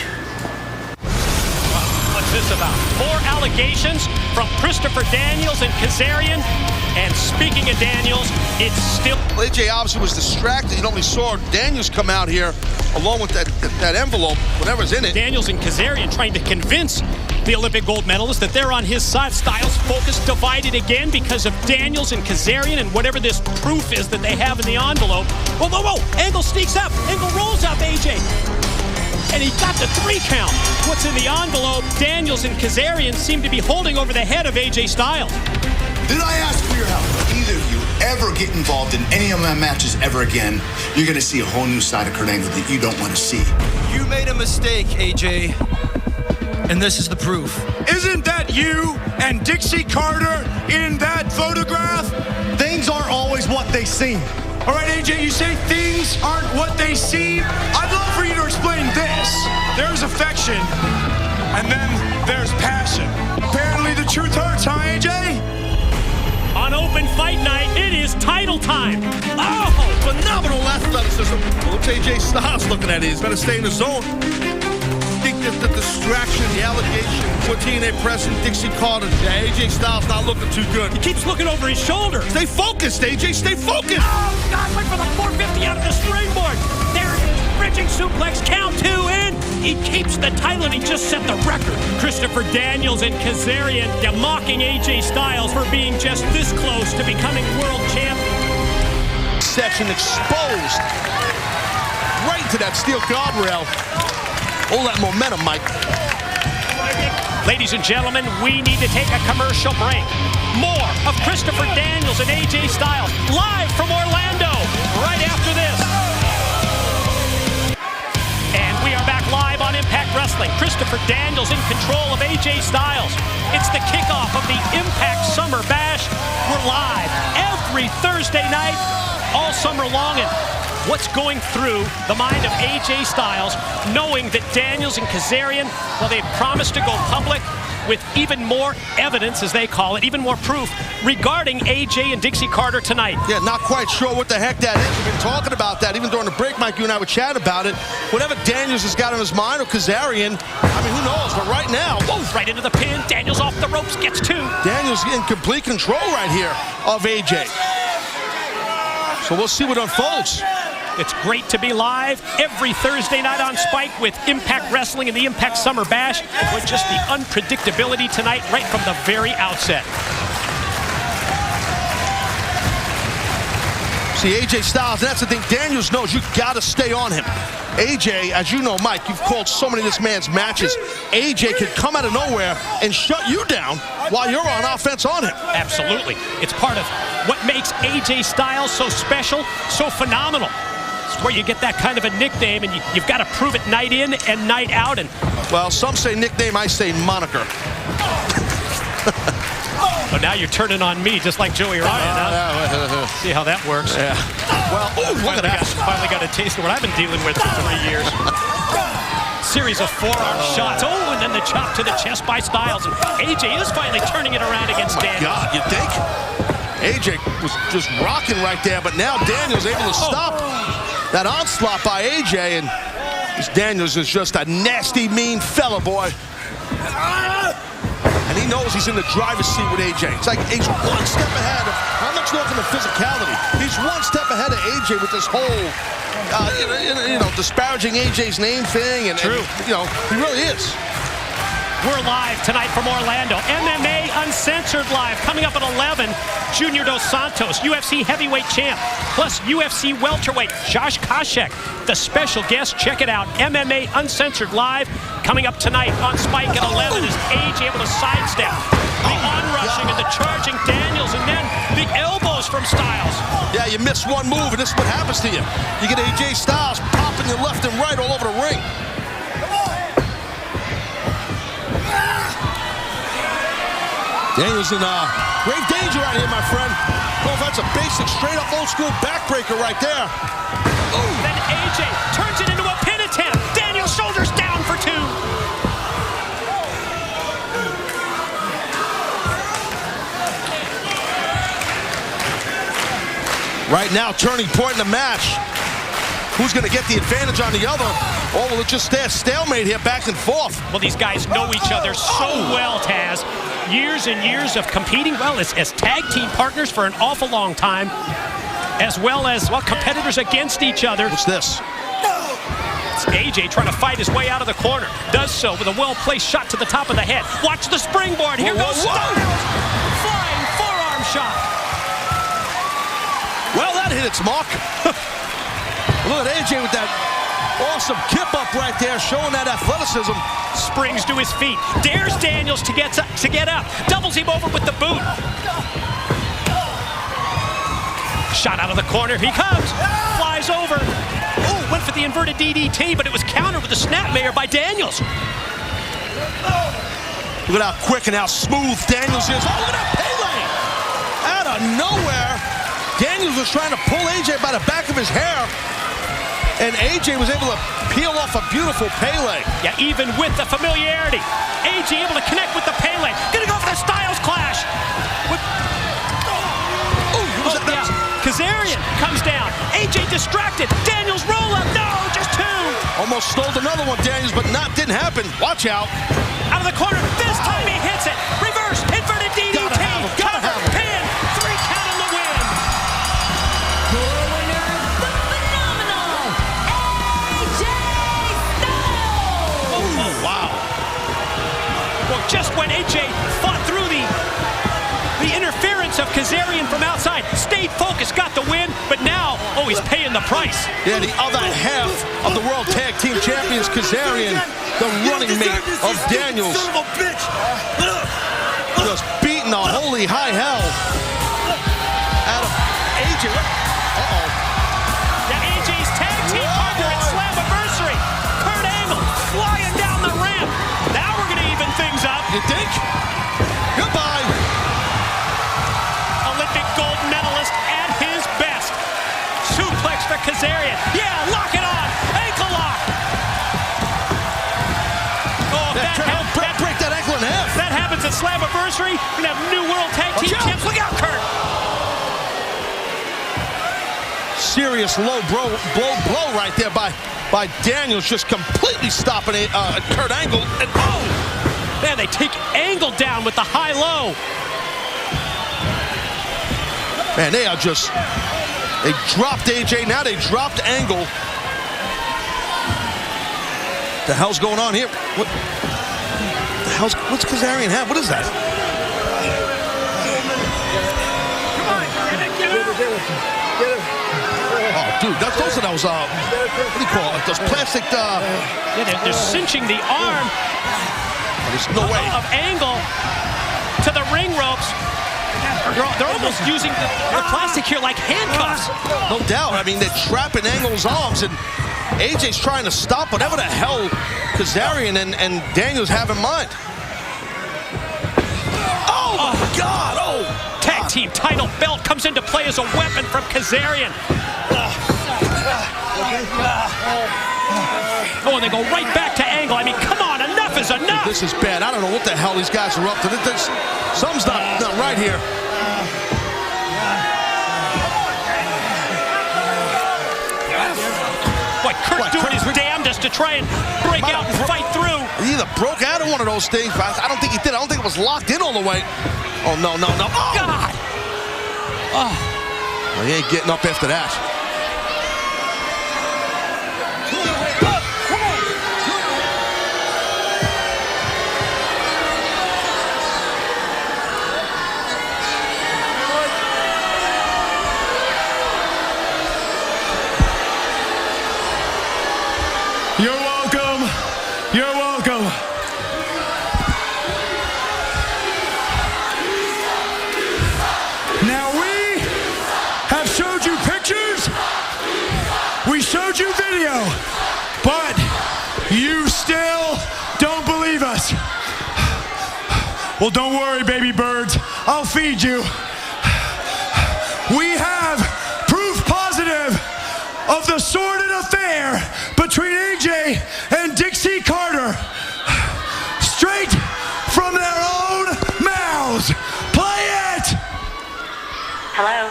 What's this about? More allegations from Christopher Daniels and Kazarian. And speaking of Daniels, it's still... AJ obviously was distracted. You only saw Daniels come out here along with that envelope, whatever's in it. Daniels and Kazarian trying to convince the Olympic gold medalist that they're on his side. Styles focused divided again because of Daniels and Kazarian and whatever this proof is that they have in the envelope. Whoa, whoa, whoa! Angle sneaks up. Angle rolls up AJ. And he got the 3 count. What's in the envelope? Daniels and Kazarian seem to be holding over the head of AJ Styles. Did I ask for your help? If either of you ever get involved in any of my matches ever again, you're going to see a whole new side of Kurt Angle that you don't want to see. You made a mistake, AJ. And this is the proof. Isn't that you and Dixie Carter in that photograph? Things aren't always what they seem. All right, AJ, you say things aren't what they seem. I'd love for you to explain this. There's affection, and then there's passion. Apparently the truth hurts, huh, AJ? On open fight night, it is title time. Oh, phenomenal athleticism. Well, it's AJ Styles looking at it. He's better stay in the zone. I think that the distraction, the allegation, for TNA President Dixie Carter, AJ Styles not looking too good. He keeps looking over his shoulder. Stay focused, AJ. Stay focused. Oh, God, went for the 450 out of the springboard. There it is. Bridging suplex, count 2 in. He keeps the title, and he just set the record. Christopher Daniels and Kazarian mocking AJ Styles for being just this close to becoming world champion. Section exposed right to that steel guardrail. All that momentum, Mike. Ladies and gentlemen, we need to take a commercial break. More of Christopher Daniels and AJ Styles live from Orlando right after this. And we are back live on Impact Wrestling. Christopher Daniels in control of AJ Styles. It's the kickoff of the Impact Summer Bash. We're live every Thursday night, all summer long. And what's going through the mind of AJ Styles, knowing that Daniels and Kazarian, well, they've promised to go public with even more evidence, as they call it, even more proof regarding AJ and Dixie Carter tonight. Yeah, not quite sure what the heck that is. We've been talking about that. Even during the break, Mike, you and I would chat about it. Whatever Daniels has got on his mind, or Kazarian, I mean, who knows? But right now... Whoa, right into the pin. Daniels off the ropes, gets 2. Daniels in complete control right here of AJ. So we'll see what unfolds. It's great to be live every Thursday night on Spike with Impact Wrestling and the Impact Summer Bash, with just the unpredictability tonight right from the very outset. See, AJ Styles, that's the thing. Daniels knows you got to stay on him. AJ, as you know, Mike, you've called so many of this man's matches. AJ could come out of nowhere and shut you down while you're on offense on him. Absolutely. It's part of what makes AJ Styles so special, so phenomenal. It's where you get that kind of a nickname, and you've got to prove it night in and night out. And well, some say nickname, I say moniker. But now you're turning on me, just like Joey Ryan. Huh? See how that works. Yeah. Well, look at that. Finally got a taste of what I've been dealing with for 3 years. Series of forearm shots. Oh, and then the chop to the chest by Styles. And AJ is finally turning it around against Daniels. God, you think? AJ was just rocking right there, but now Daniels able to stop. that onslaught by AJ, and this Daniels is just a nasty, mean fella, boy. And he knows he's in the driver's seat with AJ. It's like he's one step ahead of, I'm not talking the physicality. He's one step ahead of AJ with this whole, disparaging AJ's name thing. And, True. And, he really is. We're live tonight from Orlando. MMA Uncensored live. Coming up at 11, Junior Dos Santos, UFC heavyweight champ, plus UFC welterweight Josh Koscheck, the special guest. Check it out. MMA Uncensored live. Coming up tonight on Spike at 11 is AJ able to sidestep the onrushing and the charging Daniels, and then the elbows from Styles. Yeah, you miss one move, and this is what happens to you. You get AJ Styles popping you left and right all over the ring. Daniels in grave danger out here, my friend. Well, that's a basic, straight-up, old-school backbreaker right there. Ooh. Then AJ turns it into a pin attempt. Daniels shoulders down for 2. Right now, turning point in the match. Who's going to get the advantage on the other? Or will it just stay a stalemate here, back and forth? Well, these guys know each other so well, Taz. Years and years of competing, well, as tag team partners for an awful long time, as well as, competitors against each other. What's this? It's AJ trying to fight his way out of the corner. Does so with a well-placed shot to the top of the head. Watch the springboard. Here goes Styles. Flying forearm shot. Well, that hit its mark. Look at AJ with that awesome kip up right there, showing that athleticism. Springs to his feet, dares Daniels to get up, doubles him over with the boot. Shot out of the corner, he comes, flies over. Ooh, went for the inverted DDT, but it was countered with a snapmare by Daniels. Look at how quick and how smooth Daniels is. Oh, look at that Pele! Out of nowhere, Daniels was trying to pull AJ by the back of his hair, and AJ was able to peel off a beautiful Pele. Yeah, even with the familiarity, AJ able to connect with the Pele. Gonna go for the Styles clash. Kazarian comes down. AJ distracted. Daniels roll up. No, just 2. Almost stole another one, Daniels, but didn't happen. Watch out. Out of the corner. This time he hits it. Reverse. Inverted DDT. Gotta have him. Pin. 3 count on the win. Your winner, the phenomenal AJ Styles. Oh, wow. Well, just when AJ fought through the interference of Kazarian from outside, stayed focused, got the win, but now, he's paying the price. Yeah, the other half of the World Tag Team Champions, Kazarian, the running mate of Daniels. Just beating the holy high hell out of AJ. Uh-oh. Now AJ's tag team partner at Slammiversary, Kurt Angle, flying down the ramp. Now we're going to even things up. You think? Goodbye. Olympic gold medalist at his best. Suplex for Kazarian. Yeah, lock it on. Ankle lock. Break that ankle in half. That happens at Slammiversary. We're going to have new World Tag Team champs. Look out, Kurt. Serious low blow right there by Daniels, just completely stopping Kurt Angle. And man, they take Angle down with the high-low. Man, they dropped AJ, now they dropped Angle. The hell's going on here? What's Kazarian have? What is that? Come on, get it. Oh, dude, those are those, what do you call it? Those plastic, Yeah, they're cinching the arm. There's no way. Of Angle to the ring ropes. They're almost using their plastic here like handcuffs. No doubt. I mean, they're trapping Angle's arms, and AJ's trying to stop whatever the hell Kazarian and Daniels have in mind. Oh, my God. Oh, tag team title belt comes into play as a weapon from Kazarian. Oh, and they go right back to Angle. I mean, come on, enough is enough. This is bad. I don't know what the hell these guys are up to. Something's not right here. Kurt's doing his damnedest to try and break out and fight through. He either broke out of one of those things, but I don't think he did. I don't think it was locked in all the way. Oh, no. Oh! God! Oh. Well, he ain't getting up after that. You're welcome. You're welcome. Now we have showed you pictures. We showed you video. But you still don't believe us. Well, don't worry, baby birds. I'll feed you. We have proof positive of the sordid affair between AJ and Dixie Carter. Straight from their own mouths. Play it! Hello.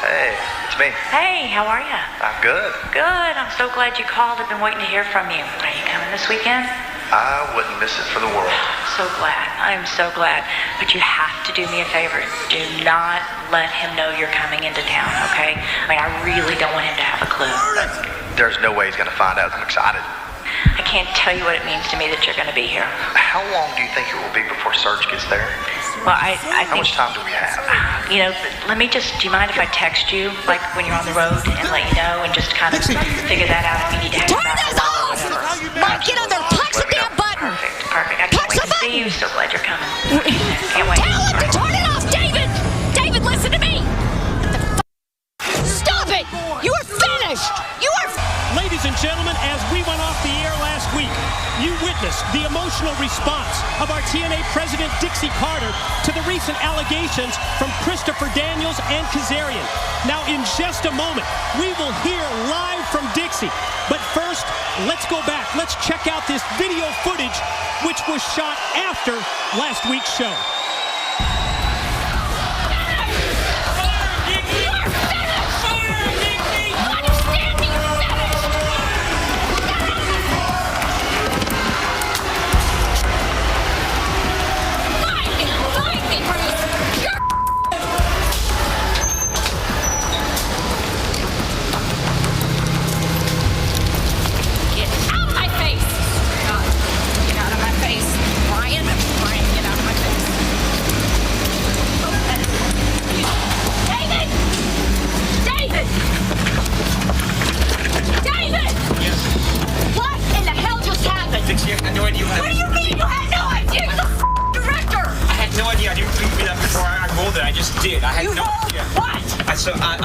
Hey, it's me. Hey, how are you? I'm good. Good. I'm so glad you called. I've been waiting to hear from you. Are you coming this weekend? I wouldn't miss it for the world. So glad. I'm so glad. But you have to do me a favor. Do not let him know you're coming into town, okay? I mean, I really don't want him to have a clue. There's no way he's going to find out. I'm excited. I can't tell you what it means to me that you're going to be here. How long do you think it will be before Serge gets there? Well, I think... How much time do we have? You know, let me just... Do you mind if I text you, like, when you're on the road and let you know and just kind of figure that out if you need to hang Turn this off! Mike, get on there. Touch the damn button. Perfect. I can't wait to see you. So glad you're coming. Can't wait. Tell him to turn it off, David! David, listen to me! Stop it! You are finished! You are... Ladies and gentlemen, as we went off the air last week, you witnessed the emotional response of our TNA president, Dixie Carter, to the recent allegations from Christopher Daniels and Kazarian. Now, in just a moment, we will hear live from Dixie. But first, let's go back. Let's check out this video footage, which was shot after last week's show.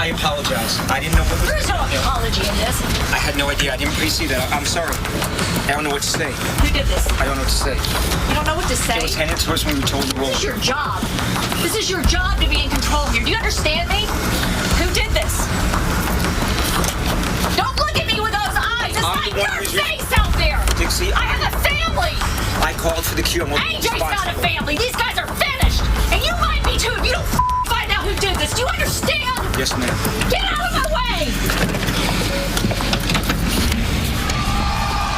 I apologize. I didn't know what was... There's no apology in this. I had no idea. I didn't see that. I'm sorry. I don't know what to say. Who did this? I don't know what to say. You don't know what to say? It was handed to us when we were told the role. This is your job. This is your job to be in control here. Do you understand me? Who did this? Don't look at me with those eyes. It's like your face out there. Dixie, I have a family. I called for the cue. AJ's not a family. These guys are finished. And you might be too if you don't find out who did this. Do you understand? Yes, ma'am. Get out of my way!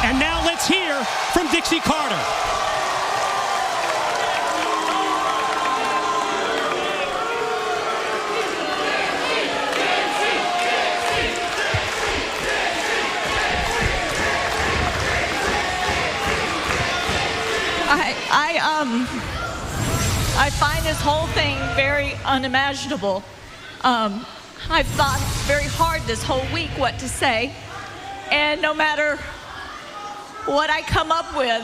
And now let's hear from Dixie Carter. I find this whole thing very unimaginable. I've thought very hard this whole week what to say, and no matter what I come up with,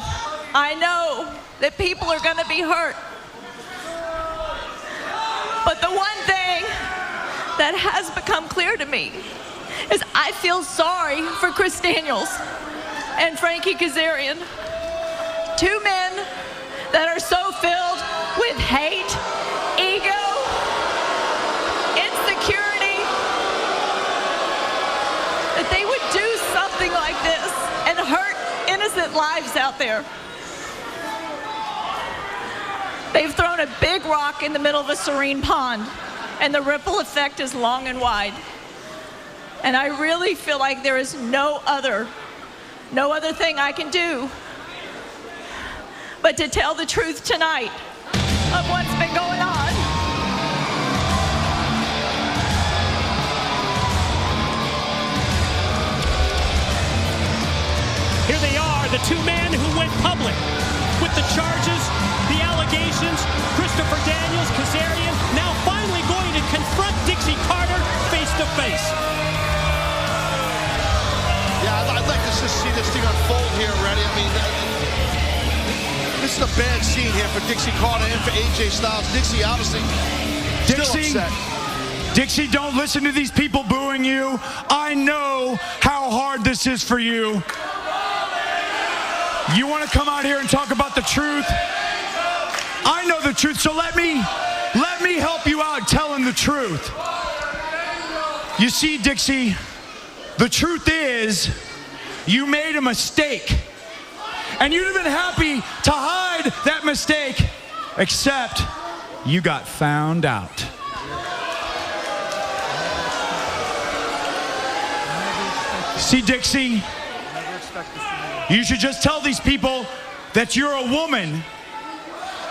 I know that people are going to be hurt. But the one thing that has become clear to me is I feel sorry for Chris Daniels and Frankie Kazarian, two men that are so filled with hate, ego, insecurity, that they would do something like this and hurt innocent lives out there. They've thrown a big rock in the middle of a serene pond, and the ripple effect is long and wide. And I really feel like there is no other no other thing I can do but to tell the truth tonight of what's been going on. Here they are, the two men who went public with the charges, the allegations. Christopher Daniels, Kazarian, now finally going to confront Dixie Carter face to face. Yeah, I'd like to just see this thing unfold here, Reddy. I mean, this is a bad scene here for Dixie Carter and for AJ Styles. Dixie obviously still upset. Dixie, don't listen to these people booing you. I know how hard this is for you. You want to come out here and talk about the truth? I know the truth, so let me help you out telling the truth. You see, Dixie, the truth is you made a mistake. And you'd have been happy to hide that mistake, except you got found out. See, Dixie, you should just tell these people that you're a woman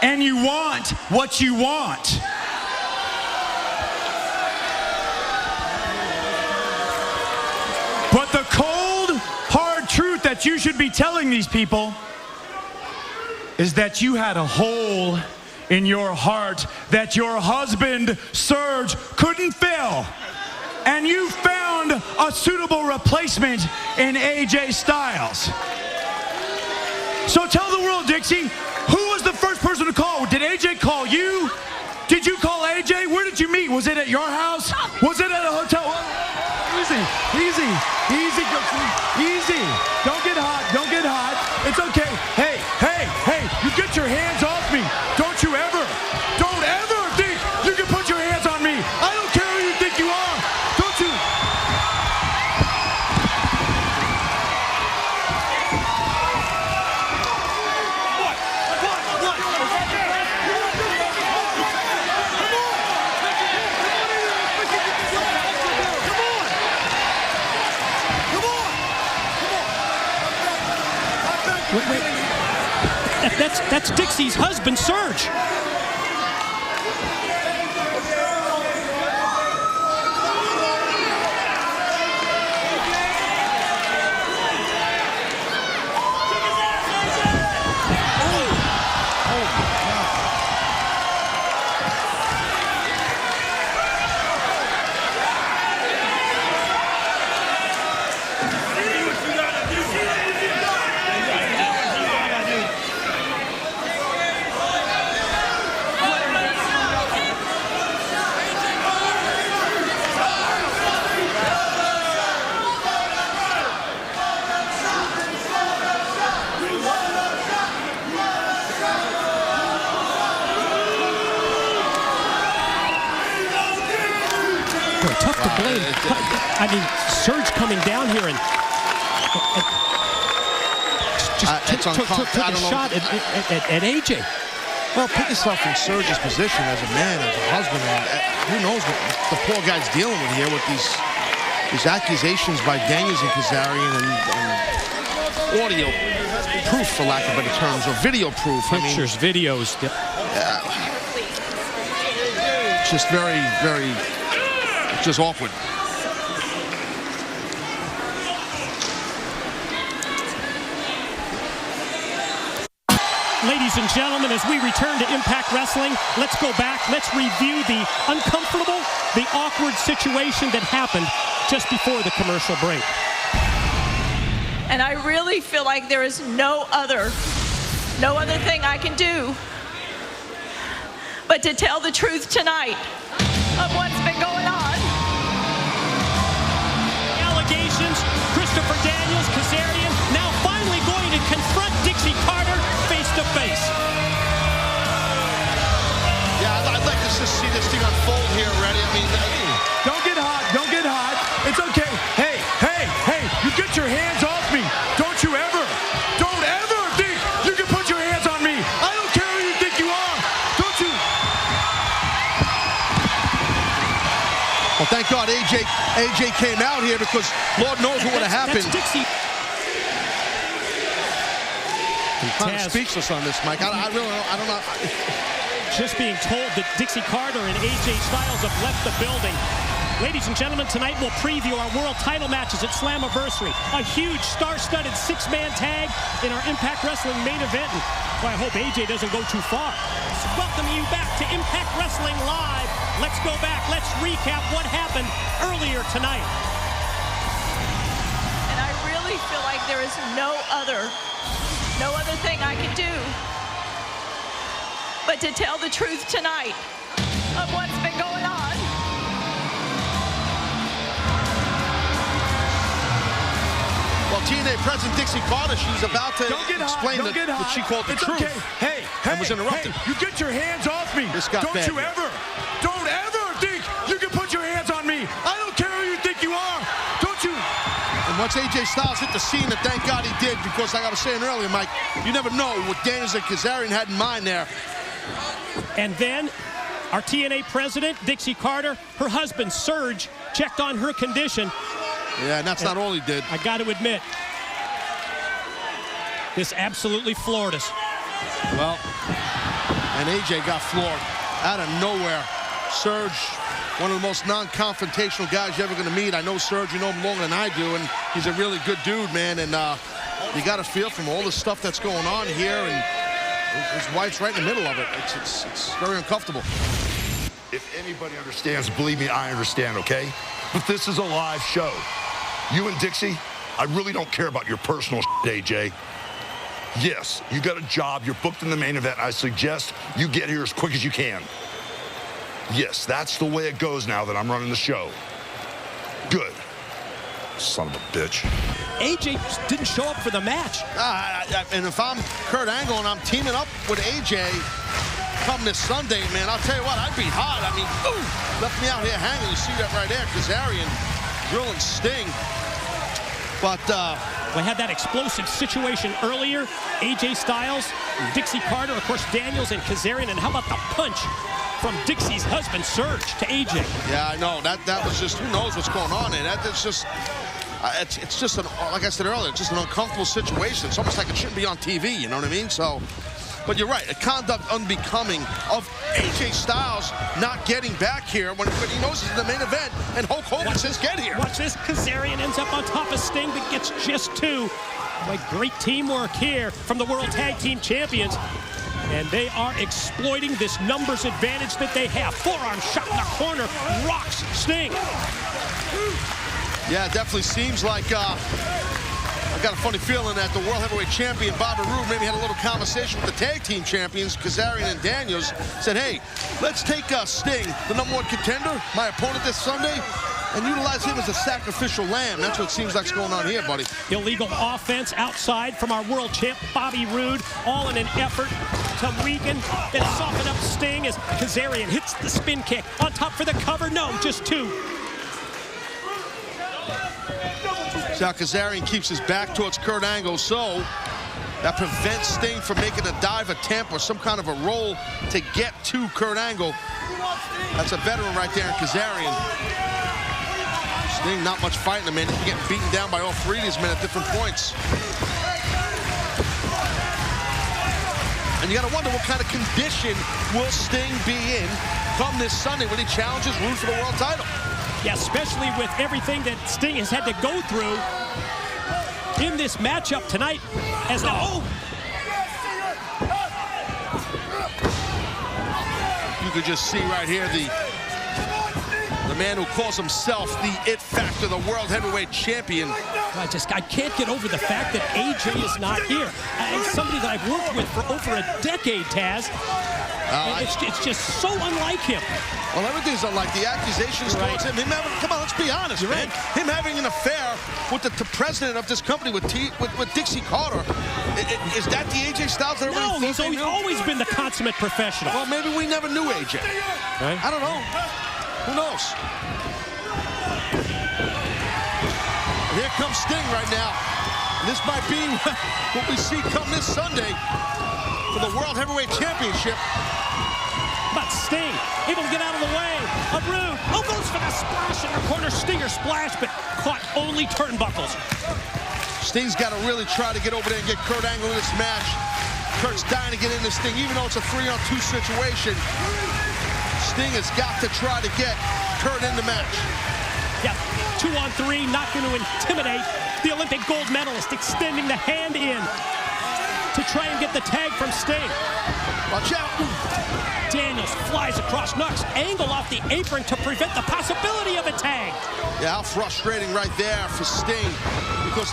and you want what you want. But the cold, hard truth that you should be telling these people is that you had a hole in your heart that your husband, Serge, couldn't fill. And you found a suitable replacement in AJ Styles. So tell the world, Dixie, who was the first person to call? Did AJ call you? Did you call AJ? Where did you meet? Was it at your house? Was it at a hotel? Easy, easy, easy, easy. Don't get hot, don't get hot. It's okay. Hey, hey, hey, you get your hands off me. Don't you ever think you can put your hands on me. I don't care who you think you are. Don't you? Wait. That's Dixie's husband, Serge. Tough to blame. I mean, Serge coming down here and just took a shot at AJ. Well, put yourself in Serge's position as a man, as a husband, and who knows what the poor guy's dealing with here with these accusations by Daniels and Kazarian and audio proof, for lack of better terms, or video proof. Pictures, videos. Yep. Just very, very, just awkward. Ladies and gentlemen, as we return to Impact Wrestling, let's go back. Let's review the uncomfortable, the awkward situation that happened just before the commercial break. And I really feel like there is no other thing I can do but to tell the truth tonight of what's been going on. Allegations, Christopher Daniels, Kazarian, now finally going to confront Dixie Carter face to face. Yeah, I'd like to just see this thing unfold here, Reddy. I mean, don't get hot, don't get hot. It's okay. Hey, hey, hey, you get your hands off me. Don't you ever think you can put your hands on me. I don't care who you think you are. Don't you? Well, thank God AJ came out here, because Lord knows what would have happened. That's Dixie. kind of speechless on this, Mike. I really don't know. Just being told that Dixie Carter and AJ Styles have left the building. Ladies and gentlemen, tonight we'll preview our world title matches at Slammiversary. A huge star-studded six-man tag in our Impact Wrestling main event. And, well, I hope AJ doesn't go too far. Welcome you back to Impact Wrestling Live. Let's go back. Let's recap what happened earlier tonight. And I really feel like there is no other thing I can do but to tell the truth tonight of what's been going on. Well, TNA President Dixie Carter, she's about to explain what she called the truth. Okay. Hey, was interrupted. Hey, you get your hands off me. This got bad. Don't ever think you can put your hands on me. I don't care who you think you are. Don't you? And once AJ Styles hit the scene, and thank God he did, because like I was saying earlier, Mike, you never know what Daniels and Kazarian had in mind there. And then our TNA president, Dixie Carter, her husband, Serge, checked on her condition. Yeah, and that's not all he did. I got to admit, this absolutely floored us. Well, and AJ got floored out of nowhere. Serge, one of the most non-confrontational guys you're ever going to meet. I know Serge, you know him longer than I do, and he's a really good dude, man. And you got to feel from all the stuff that's going on here, and his wife's right in the middle of it. It's very uncomfortable. If anybody understands, believe me, I understand, okay? But this is a live show. You and Dixie, I really don't care about your personal shit, AJ. Yes, you got a job, you're booked in the main event. I suggest you get here as quick as you can. Yes, that's the way it goes now that I'm running the show. Good. Son of a bitch. AJ didn't show up for the match. And if I'm Kurt Angle and I'm teaming up with AJ come this Sunday, man, I'll tell you what, I'd be hot. I mean, left me out here hanging. You see that right there, Kazarian drilling Sting. But we had that explosive situation earlier. AJ Styles, Dixie Carter, of course, Daniels and Kazarian. And how about the punch from Dixie's husband, Serge, to AJ? Yeah, I know. That was just, who knows what's going on there. That's just, it's just, like I said earlier, it's just an uncomfortable situation. It's almost like it shouldn't be on TV, you know what I mean? So, but you're right, a conduct unbecoming of AJ Styles not getting back here when he knows he's in the main event and Hulk Hogan says get here. Watch this, Kazarian ends up on top of Sting but gets just two. Like great teamwork here from the World Tag Team Champions. And they are exploiting this numbers advantage that they have. Forearm shot in the corner, rocks Sting. Yeah, it definitely seems like I got a funny feeling that the World Heavyweight Champion, Bobby Roode, maybe had a little conversation with the Tag Team Champions, Kazarian and Daniels, said, hey, let's take Sting, the #1 contender, my opponent this Sunday, and utilize him as a sacrificial lamb. That's what it seems like's going on here, buddy. Illegal offense outside from our world champ, Bobby Roode, all in an effort to weaken and soften up Sting as Kazarian hits the spin kick. On top for the cover, no, just two. Now Kazarian keeps his back towards Kurt Angle, so that prevents Sting from making a dive attempt or some kind of a roll to get to Kurt Angle. That's a veteran right there in Kazarian. Sting not much fighting him, man. He's getting beaten down by all three of these men at different points. And you gotta wonder what kind of condition will Sting be in come this Sunday when he challenges Roode for the world title. Yeah, especially with everything that Sting has had to go through in this matchup tonight. As now, you could just see right here the man who calls himself the It Factor, the World Heavyweight Champion. I can't get over the fact that AJ is not here. And somebody that I've worked with for over a decade, Taz. It's just so unlike him. Well, everything's unlike the accusations towards him. Come on, let's be honest, man. Him having an affair with the president of this company, with Dixie Carter. Is that the AJ Styles that everybody No, he's always been the consummate professional. Well, maybe we never knew AJ. Right? I don't know. Who knows? Here comes Sting right now. This might be what we see come this Sunday for the World Heavyweight Championship. But Sting able to get out of the way of Roode. Oh, goes for the splash in the corner. Stinger splash, but caught only turnbuckles. Sting's got to really try to get over there and get Kurt Angle in this match. Kurt's dying to get in this thing, even though it's a 3-on-2 situation. Sting has got to try to get Kurt in the match. Yeah, 2-on-3, not going to intimidate the Olympic gold medalist, extending the hand in to try and get the tag from Sting. Watch out. Daniels flies across, knocks Angle off the apron to prevent the possibility of a tag. Yeah, how frustrating right there for Sting. Because,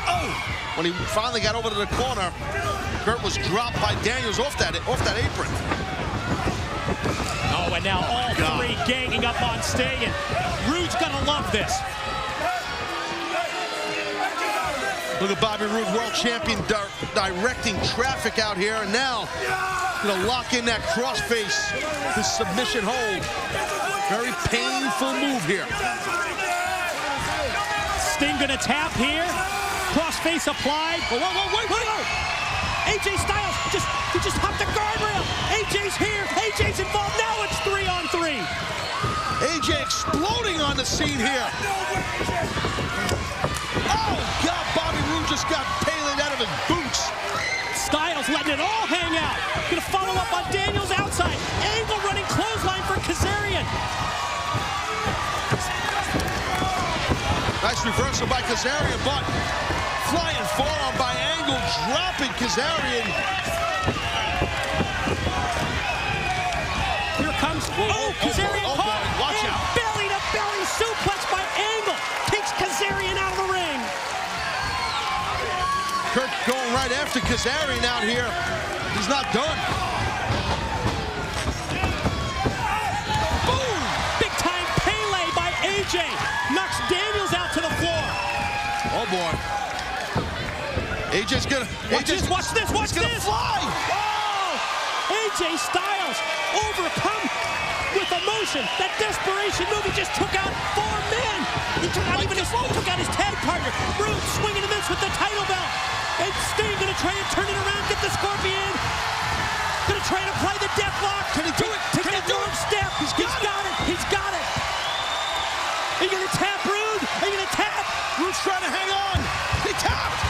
when he finally got over to the corner, Kurt was dropped by Daniels off that apron. Oh, and now all three ganging up on Sting, and Rude's gonna love this. Look at Bobby Roode, world champion, directing traffic out here, and now gonna lock in that crossface, the submission hold. Very painful move here. Sting gonna tap here. Crossface applied. Whoa. AJ Styles just hopped the guardrail. AJ's here. AJ's involved. Now it's 3-on-3. AJ exploding on the scene here. Oh, God, Bobby Roode just got Pele out of his boots. Styles letting it all hang out. Gonna follow up on Daniels outside. Angle running clothesline for Kazarian. Nice reversal by Kazarian, but flying forearm by Angle, dropping Kazarian. Here comes, Kazarian caught. Watch out. Belly-to-belly suplex by Angle. Takes Kazarian out of the ring. Kurt going right after Kazarian out here. He's not done. Boom! Big-time Pele by AJ. Knocks Daniels out to the floor. Oh, boy. AJ's gonna... Watch this. He's gonna fly. Oh! AJ Styles overcome with emotion. That desperation move, he just took out 4 men. He took out took out his tag partner. Rude swinging and miss with the title belt. And Sting gonna try and turn it around, get the Scorpion. Gonna try and apply the death lock. Can he do it? Take that long step. He's got it. He's got it. Are you gonna tap Rude? Are you gonna tap? Rude's trying to hang on. He tapped.